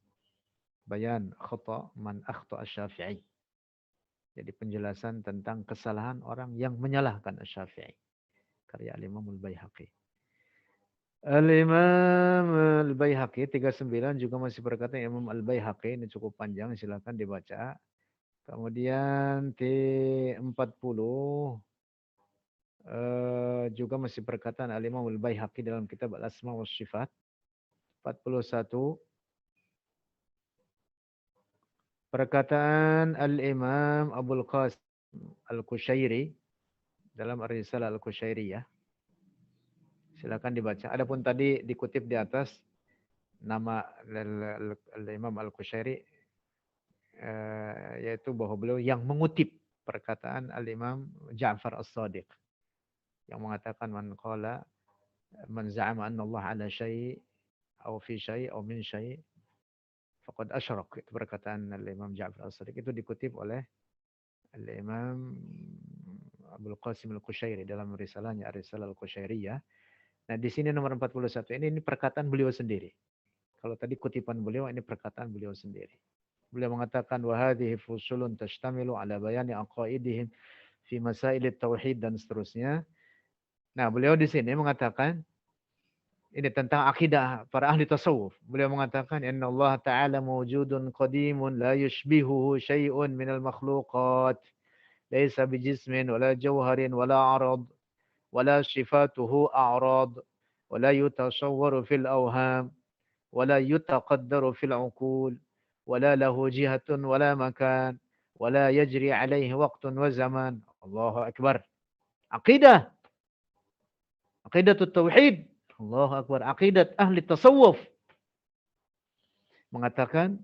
Bayan khata man akhta Asy-Syafi'i. Jadi penjelasan tentang kesalahan orang yang menyalahkan Asy-Syafi'i. Karya Al-Imam Al-Baihaqi. Al-Imam Al-Baihaqi 39 juga masih berkata Imam Al-Baihaqi. Ini cukup panjang, silakan dibaca. Kemudian T40 juga masih perkataan Al-Imam Al-Baihaqi dalam kitab Al-Asma wa Sifat. 41 perkataan Al-Imam Abul Qasim Al-Qushairi dalam Ar-Risalah Al-Qushairiyah. Silakan dibaca. Adapun tadi dikutip di atas nama Al-Imam Al-Qushairi yaitu bahwa beliau yang mengutip perkataan Al-Imam Ja'far As-Sadiq yang mengatakan man qala man za'ama anna Allah ala syai' atau fi syai' atau min syai' faqad asyrak. Itu perkataan Al-Imam Ja'far As-Sadiq. Itu dikutip oleh Al-Imam Abul Qasim Al-Qushairi dalam risalahnya Ar-Risalah Al-Qushairiyah. Nah, di sini nomor 41 ini perkataan beliau sendiri. Kalau tadi kutipan beliau, ini perkataan beliau sendiri. Beliau mengatakan wa hadhihi fusulun tashtamilu ala bayani aqaidihim fi masailit tauhid dan seterusnya. Nah, beliau di sini mengatakan ini tentang akidah para ahli tasawuf. Beliau mengatakan inna Allah ta'ala mawjudun qadimun la yushbihuhu syai'un minal makhluqat. Laisa bijismin wala jawharin wala arad wala sifatuhu a'rad wala yutasawwaru fil awham wala yutaqaddaru fil uqul wala lahu jihatun wala makan wala yajri alaihi waqtun wa zaman. Allahu akbar. Aqidah. Aqidatut tauhid. Allahu akbar. Aqidat ahli tasawuf mengatakan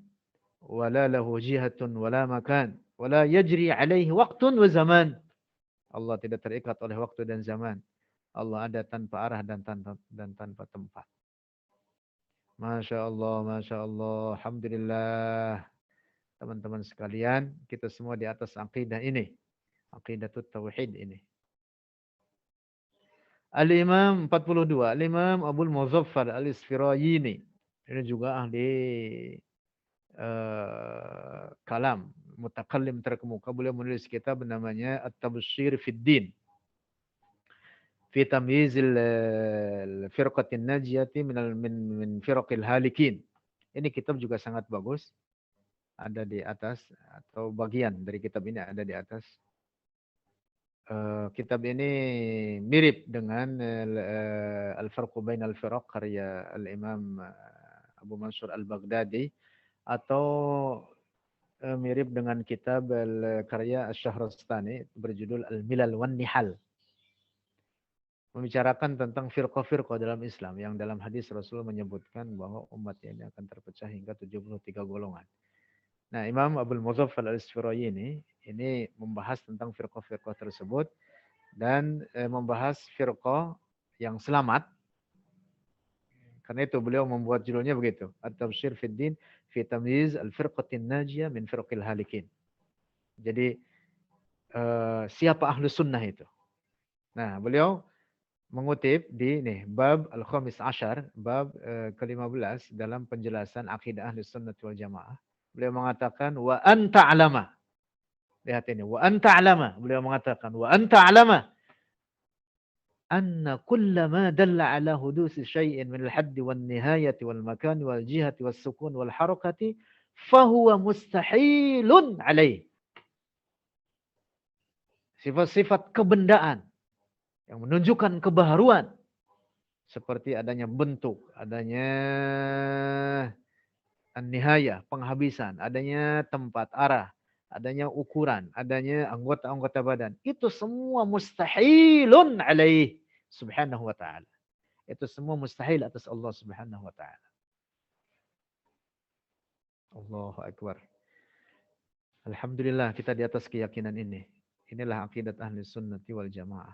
wala lahu jihatun wala makan wala yajri alaihi waqtun wa zaman. Allah tidak terikat oleh waktu dan zaman. Allah ada tanpa arah dan tanpa tempat. Masya Allah, Masya Allah. Alhamdulillah. Teman-teman sekalian, kita semua di atas aqidah ini. Aqidatut tauhid ini. Al-Imam 42. Al-Imam Abul Muzaffar Al-Isfirayini. Ini juga ahli kalam. Mutakallim terkemuka. Beliau menulis kitab namanya At-Tabshir Fid Din. Fi tamyizil firqatin najiyati min firqil halikin. Ini kitab juga sangat bagus. Ada di atas atau bagian dari kitab ini ada di atas. Kitab ini mirip dengan Al-Farqu Bain Al-Firaq karya Al-Imam Abu Mansur Al-Baghdadi atau mirip dengan kitab karya Asy-Syahrastani berjudul Al-Milal wan Nihal. Membicarakan tentang firqah-firqah dalam Islam yang dalam hadis Rasul menyebutkan bahwa umat ini akan terpecah hingga 73 golongan. Nah, Imam Abul Muzaffar Al-Isfirayini ini membahas tentang firqah-firqah tersebut dan membahas firqah yang selamat Karena itu beliau membuat judulnya begitu. At-Tabsyir fid Din fi Tamyiz al-Firqatin Najiyah min Firqil Halikin. Jadi siapa ahlu sunnah itu? Nah, beliau mengutip di nih bab al-khamis asyar, bab ke-15 dalam penjelasan akidah ahli sunnah wal jamaah. Beliau mengatakan wa anta alama. Lihat ini, wa anta alama. Beliau mengatakan wa anta alama anna kulla ma dalla ala hudusi syai'in min al-hadd wal nihayati wal makan wal jihati was sukun wal harakati fahuwa mustahilun alaih. Sifat-sifat kebendaan yang menunjukkan kebaharuan seperti adanya bentuk, adanya an-nihayah, penghabisan, adanya tempat arah, adanya ukuran, adanya anggota-anggota badan. Itu semua mustahilun alaih subhanahu wa ta'ala. Itu semua mustahil atas Allah subhanahu wa ta'ala. Allahu Akbar. Alhamdulillah kita di atas keyakinan ini. Inilah akidat ahli sunnati wal jamaah.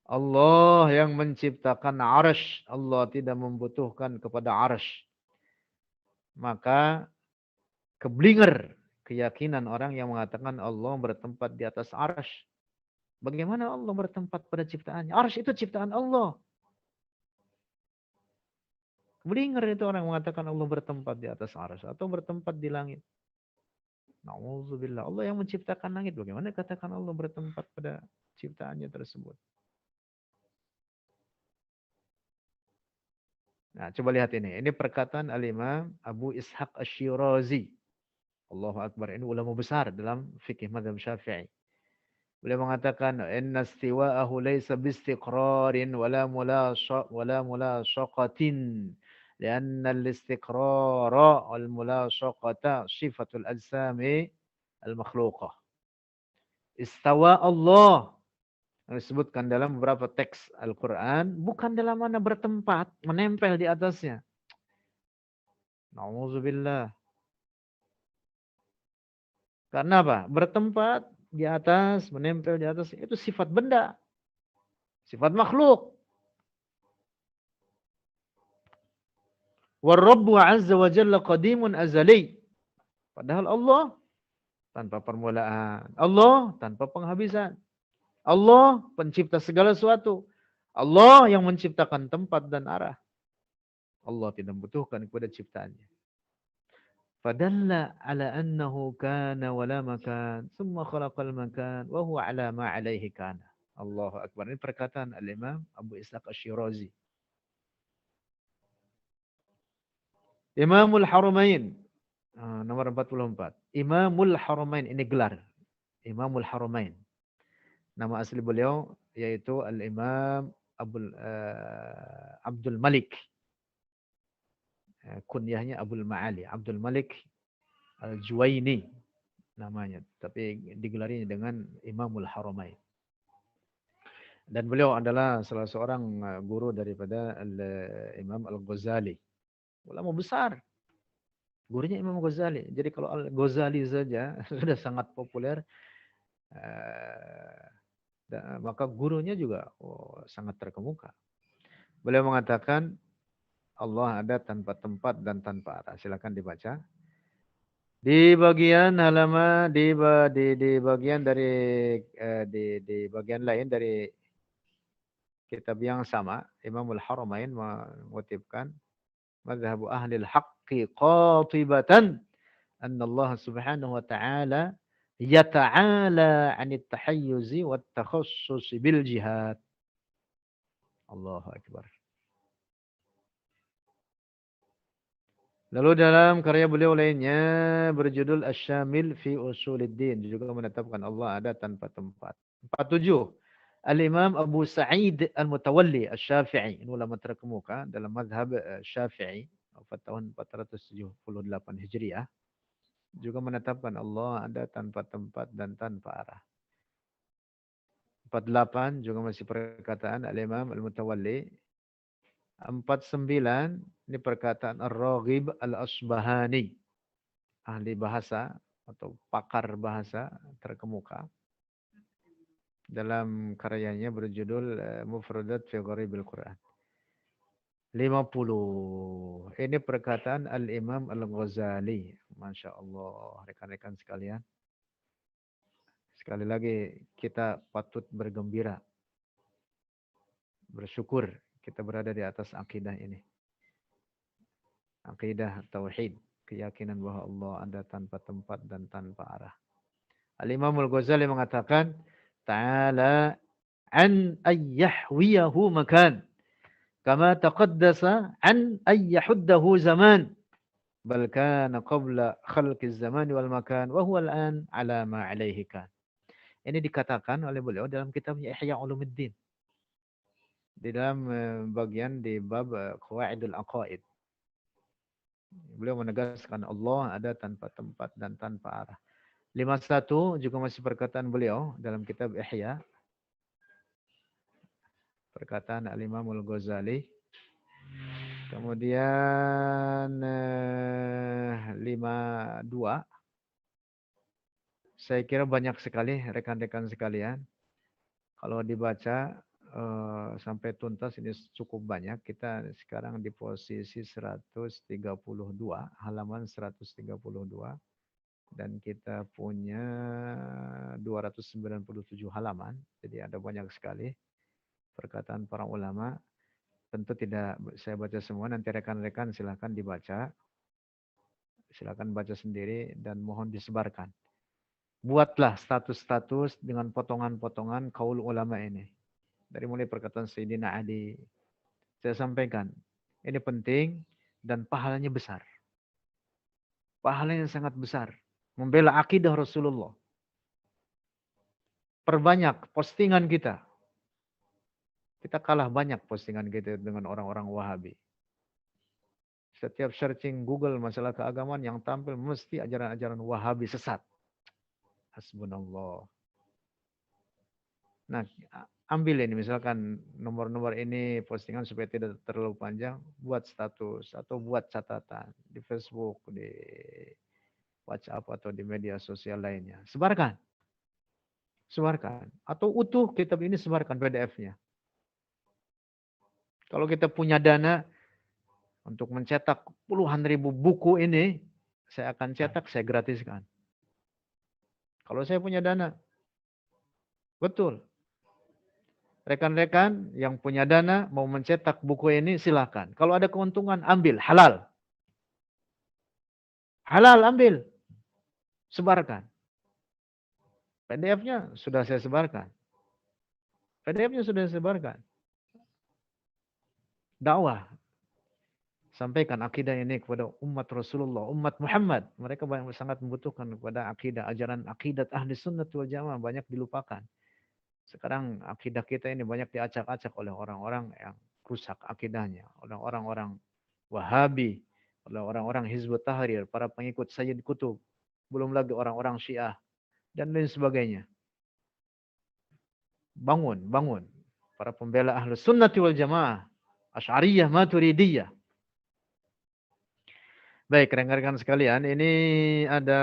Allah yang menciptakan arsh. Allah tidak membutuhkan kepada arsh. Maka keblinger keyakinan orang yang mengatakan Allah bertempat di atas arsh. Bagaimana Allah bertempat pada ciptaannya? Arsh itu ciptaan Allah. Keblinger itu orang mengatakan Allah bertempat di atas arsh atau bertempat di langit. Na'udzubillah. Allah yang menciptakan langit. Bagaimana katakan Allah bertempat pada ciptaannya tersebut? Nah, coba lihat ini. Ini perkataan Al-Imam Abu Ishaq Asy-Syirazi. Allahu Akbar. Ini ulama besar dalam fikih mazhab Syafi'i. Beliau mengatakan inna istiwa'ahu laysa biistiqrarin wala mulashaqatin. Lianna al-istiqrara wal mulashaqata sifatul ajsami al-makhluqah. Istawa Allah yang disebutkan dalam beberapa teks Al-Quran, bukan dalam mana bertempat, menempel di atasnya. Na'udzubillah. Karena apa? Bertempat di atas, menempel di atas, itu sifat benda. Sifat makhluk. War-Rabbu azza wa jalla qadimun azali. Padahal Allah tanpa permulaan. Allah tanpa penghabisan. Allah pencipta segala sesuatu. Allah yang menciptakan tempat dan arah. Allah tidak membutuhkan kepada ciptaannya. Fadalla ala annahu kana wala makan. Summa khalaqal makan. Wahuwa ala ma alaihi kana. Allahu Akbar. Ini perkataan Al-Imam Abu Ishaq Asy-Syirazi. Imamul Haramain. Nomor 44. Imamul Haramain. Ini gelar. Imamul Haramain. Nama asli beliau yaitu Al-Imam Abdul Malik. Kunyahnya Abdul Ma'ali. Abdul Malik Al-Juwaini namanya. Tapi digelarinya dengan Imamul Haramain. Dan beliau adalah salah seorang guru daripada Imam Al-Ghazali. Ulama besar. Gurunya Imam Ghazali. Jadi kalau Al-Ghazali saja sudah sangat populer. Maka gurunya juga sangat terkemuka. Beliau mengatakan Allah ada tanpa tempat dan tanpa arah. Silakan dibaca. Di bagian halaman di bagian dari di bagian lain dari kitab yang sama, Imamul Haramain mengutipkan mazhabu ahli al-haqqi qatibatan anna Allah Subhanahu wa ta'ala yata'ala 'anit tahayyuzi wat takhassus bil jihad. Allahu Akbar. Lalu dalam karya beliau lainnya berjudul Asy-Syamil fi Usuluddin juga menetapkan Allah ada tanpa tempat. 47. Al-Imam Abu Sa'id Al-Mutawalli Asy-Syafi'i, ini ulama terkemuka dalam mazhab Syafi'i, wafat tahun 478 Hijriah. Juga menetapkan Allah ada tanpa tempat dan tanpa arah. 48 juga masih perkataan Al-Imam Al-Mutawalli. 49 ini perkataan Ar-Raghib Al-Asbahani, ahli bahasa atau pakar bahasa terkemuka. Dalam karyanya berjudul Mufradat fi Gharibil Quran. 50. Ini perkataan Al-Imam Al-Ghazali. Masya Allah, rekan-rekan sekalian. Sekali lagi, kita patut bergembira, bersyukur kita berada di atas akidah ini. Akidah Tauhid, keyakinan bahwa Allah ada tanpa tempat dan tanpa arah. Al-Imam Al-Ghazali mengatakan, Ta'ala an ayyahwiyahu makan. Kama taqaddasa an ayyahuddahu zaman. Bal kana qabla khalqiz zaman wal makan. Wa huwa al-an ala ma alaihi kan. Ini dikatakan oleh beliau dalam kitabnya Ihya Ulumuddin. Di dalam bagian di bab Qawaidul Aqaid. Beliau menegaskan Allah ada tanpa tempat dan tanpa arah. 51 juga masih perkataan beliau dalam kitab Ihya. Perkataan Al-Imam Al-Ghazali. Kemudian 52. Saya kira banyak sekali rekan-rekan sekalian. Kalau dibaca sampai tuntas ini cukup banyak. Kita sekarang di posisi 132, halaman 132. Dan kita punya 297 halaman. Jadi ada banyak sekali perkataan para ulama. Tentu tidak saya baca semua, nanti rekan-rekan silakan dibaca. Silakan baca sendiri dan mohon disebarkan. Buatlah status-status dengan potongan-potongan kaul ulama ini. Dari mulai perkataan Sayyidina Ali. Saya sampaikan, ini penting dan pahalanya besar. Pahalanya sangat besar. Membela akidah Rasulullah. Perbanyak postingan kita. Kita kalah banyak postingan kita dengan orang-orang Wahabi. Setiap searching Google masalah keagamaan yang tampil mesti ajaran-ajaran Wahabi sesat. Hasbunallah. Nah, ambil ini misalkan nomor-nomor ini postingan supaya tidak terlalu panjang, buat status atau buat catatan di Facebook, di WhatsApp atau di media sosial lainnya. Sebarkan. Sebarkan. Atau utuh kitab ini sebarkan PDF-nya. Kalau kita punya dana untuk mencetak puluhan ribu buku ini, saya akan cetak, saya gratiskan. Kalau saya punya dana, betul. Rekan-rekan yang punya dana mau mencetak buku ini silakan. Kalau ada keuntungan ambil, halal. Halal ambil. Sebarkan. PDF-nya sudah saya sebarkan. PDF-nya sudah saya sebarkan. Dakwah. Sampaikan akidah ini kepada umat Rasulullah, umat Muhammad. Mereka sangat membutuhkan kepada akidah, ajaran akidah ahli sunnah wal jamaah banyak dilupakan. Sekarang akidah kita ini banyak diacak-acak oleh orang-orang yang rusak akidahnya. Oleh orang-orang Wahabi. Oleh orang-orang Hizbut Tahrir. Para pengikut Sayyid Qutb. Belum lagi orang-orang Syiah. Dan lain sebagainya. Bangun, bangun. Para pembela Ahlus Sunnati wal Jamaah. Asy'ariyah, Maturidiyah. Baik, rekan-rekan sekalian. Ini ada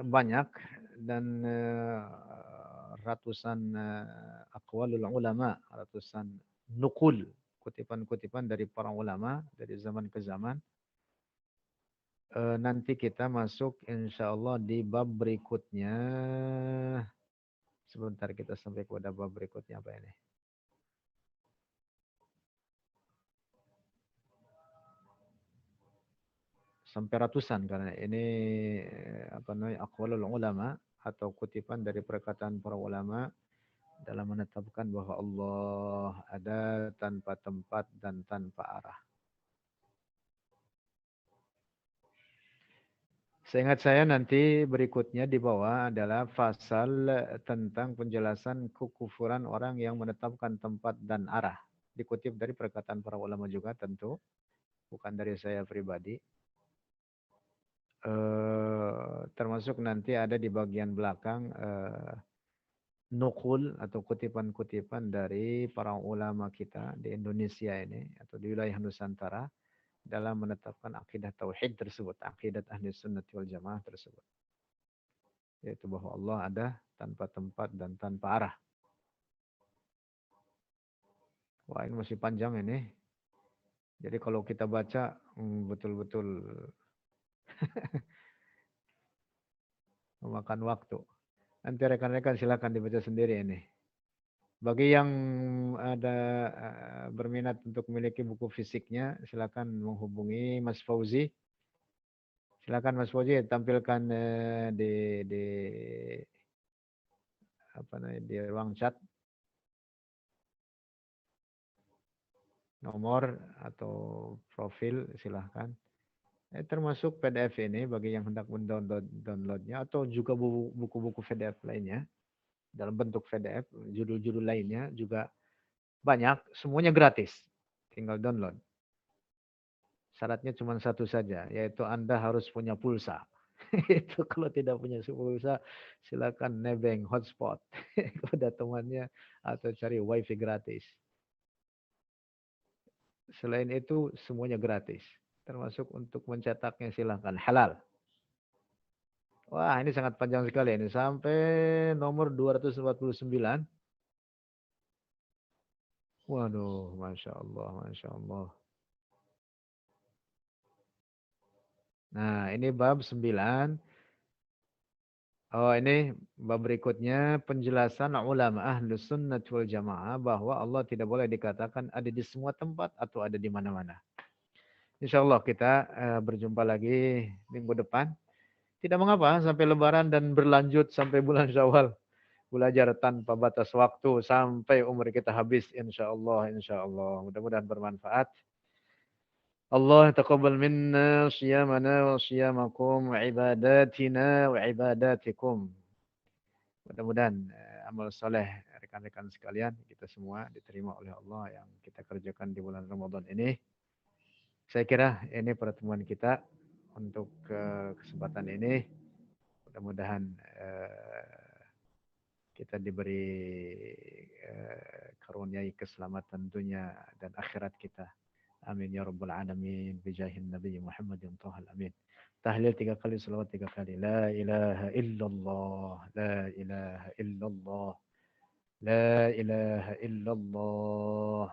banyak. Dan ratusan aqwalul ulama, ratusan nukul, kutipan-kutipan dari para ulama dari zaman ke zaman. Nanti kita masuk insyaallah di bab berikutnya. Sebentar kita sampai kepada bab berikutnya apa ini? Sampai ratusan karena ini apa namanya aqwalul ulama atau kutipan dari perkataan para ulama dalam menetapkan bahwa Allah ada tanpa tempat dan tanpa arah. Seingat saya nanti berikutnya di bawah adalah pasal tentang penjelasan kekufuran orang yang menetapkan tempat dan arah. Dikutip dari perkataan para ulama juga tentu, bukan dari saya pribadi. Termasuk nanti ada di bagian belakang nukul atau kutipan-kutipan dari para ulama kita di Indonesia ini atau di wilayah Nusantara dalam menetapkan akidah tauhid tersebut, akidah ahli sunnah wal jamaah tersebut. Yaitu bahwa Allah ada tanpa tempat dan tanpa arah. Wah, ini masih panjang ini. Jadi kalau kita baca betul-betul memakan waktu. Nanti rekan-rekan silakan dibaca sendiri ini. Bagi yang ada berminat untuk memiliki buku fisiknya, silakan menghubungi Mas Fauzi. Silakan Mas Fauzi tampilkan di apa namanya di ruang chat nomor atau profil silahkan. Termasuk PDF ini bagi yang hendak downloadnya atau juga buku-buku PDF lainnya dalam bentuk PDF, judul-judul lainnya juga banyak, semuanya gratis. Tinggal download. Syaratnya cuma satu saja, yaitu Anda harus punya pulsa. Itu kalau tidak punya pulsa, silakan nebeng hotspot kepada temannya atau cari wifi gratis. Selain itu semuanya gratis. Termasuk untuk mencetaknya silahkan halal. Wah, ini sangat panjang sekali ini sampai nomor 249. Waduh, masya Allah, masya Allah. Nah, ini bab 9. Oh, ini bab berikutnya penjelasan ulama ahlus sunnah wal jamaah bahwa Allah tidak boleh dikatakan ada di semua tempat atau ada di mana-mana. Insya Allah kita berjumpa lagi minggu depan. Tidak mengapa sampai lebaran dan berlanjut sampai bulan Syawal. Belajar tanpa batas waktu sampai umur kita habis. Insya Allah, insya Allah. Mudah-mudahan bermanfaat. Allah taqabbal minna siyamana wa siyamakum wa ibadatina wa ibadatikum. Mudah-mudahan amal soleh rekan-rekan sekalian kita semua diterima oleh Allah yang kita kerjakan di bulan Ramadan ini. Saya kira ini pertemuan kita untuk kesempatan ini. Mudah-mudahan kita diberi karuniai keselamatan dunia dan akhirat kita. Amin ya rabbal alamin. Bijahin Nabi Muhammadin Tahal amin. Tahlil 3 kali, salawat 3 kali. La ilaha illallah. La ilaha illallah. La ilaha illallah.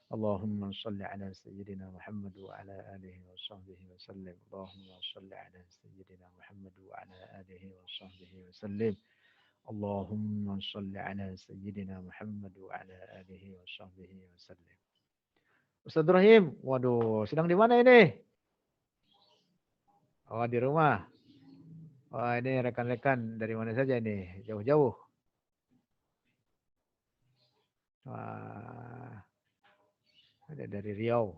اللهم صل على سيدنا محمد وعلى آله وصحبه وسلم. اللهم صل على سيدنا محمد وعلى آله وصحبه وسلم. اللهم صل على سيدنا محمد وعلى آله وصحبه وسلم. Ustaz Ibrahim, waduh, sedang di mana ini? Oh, di rumah. Wah, ini rekan-rekan dari mana saja ini? Jauh-jauh. Wah, ada dari Riau.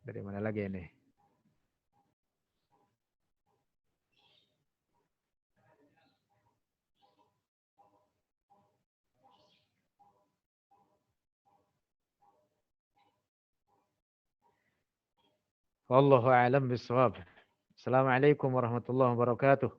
Dari mana lagi ini? Wallahu a'lam bishawab. Assalamualaikum warahmatullahi wabarakatuh.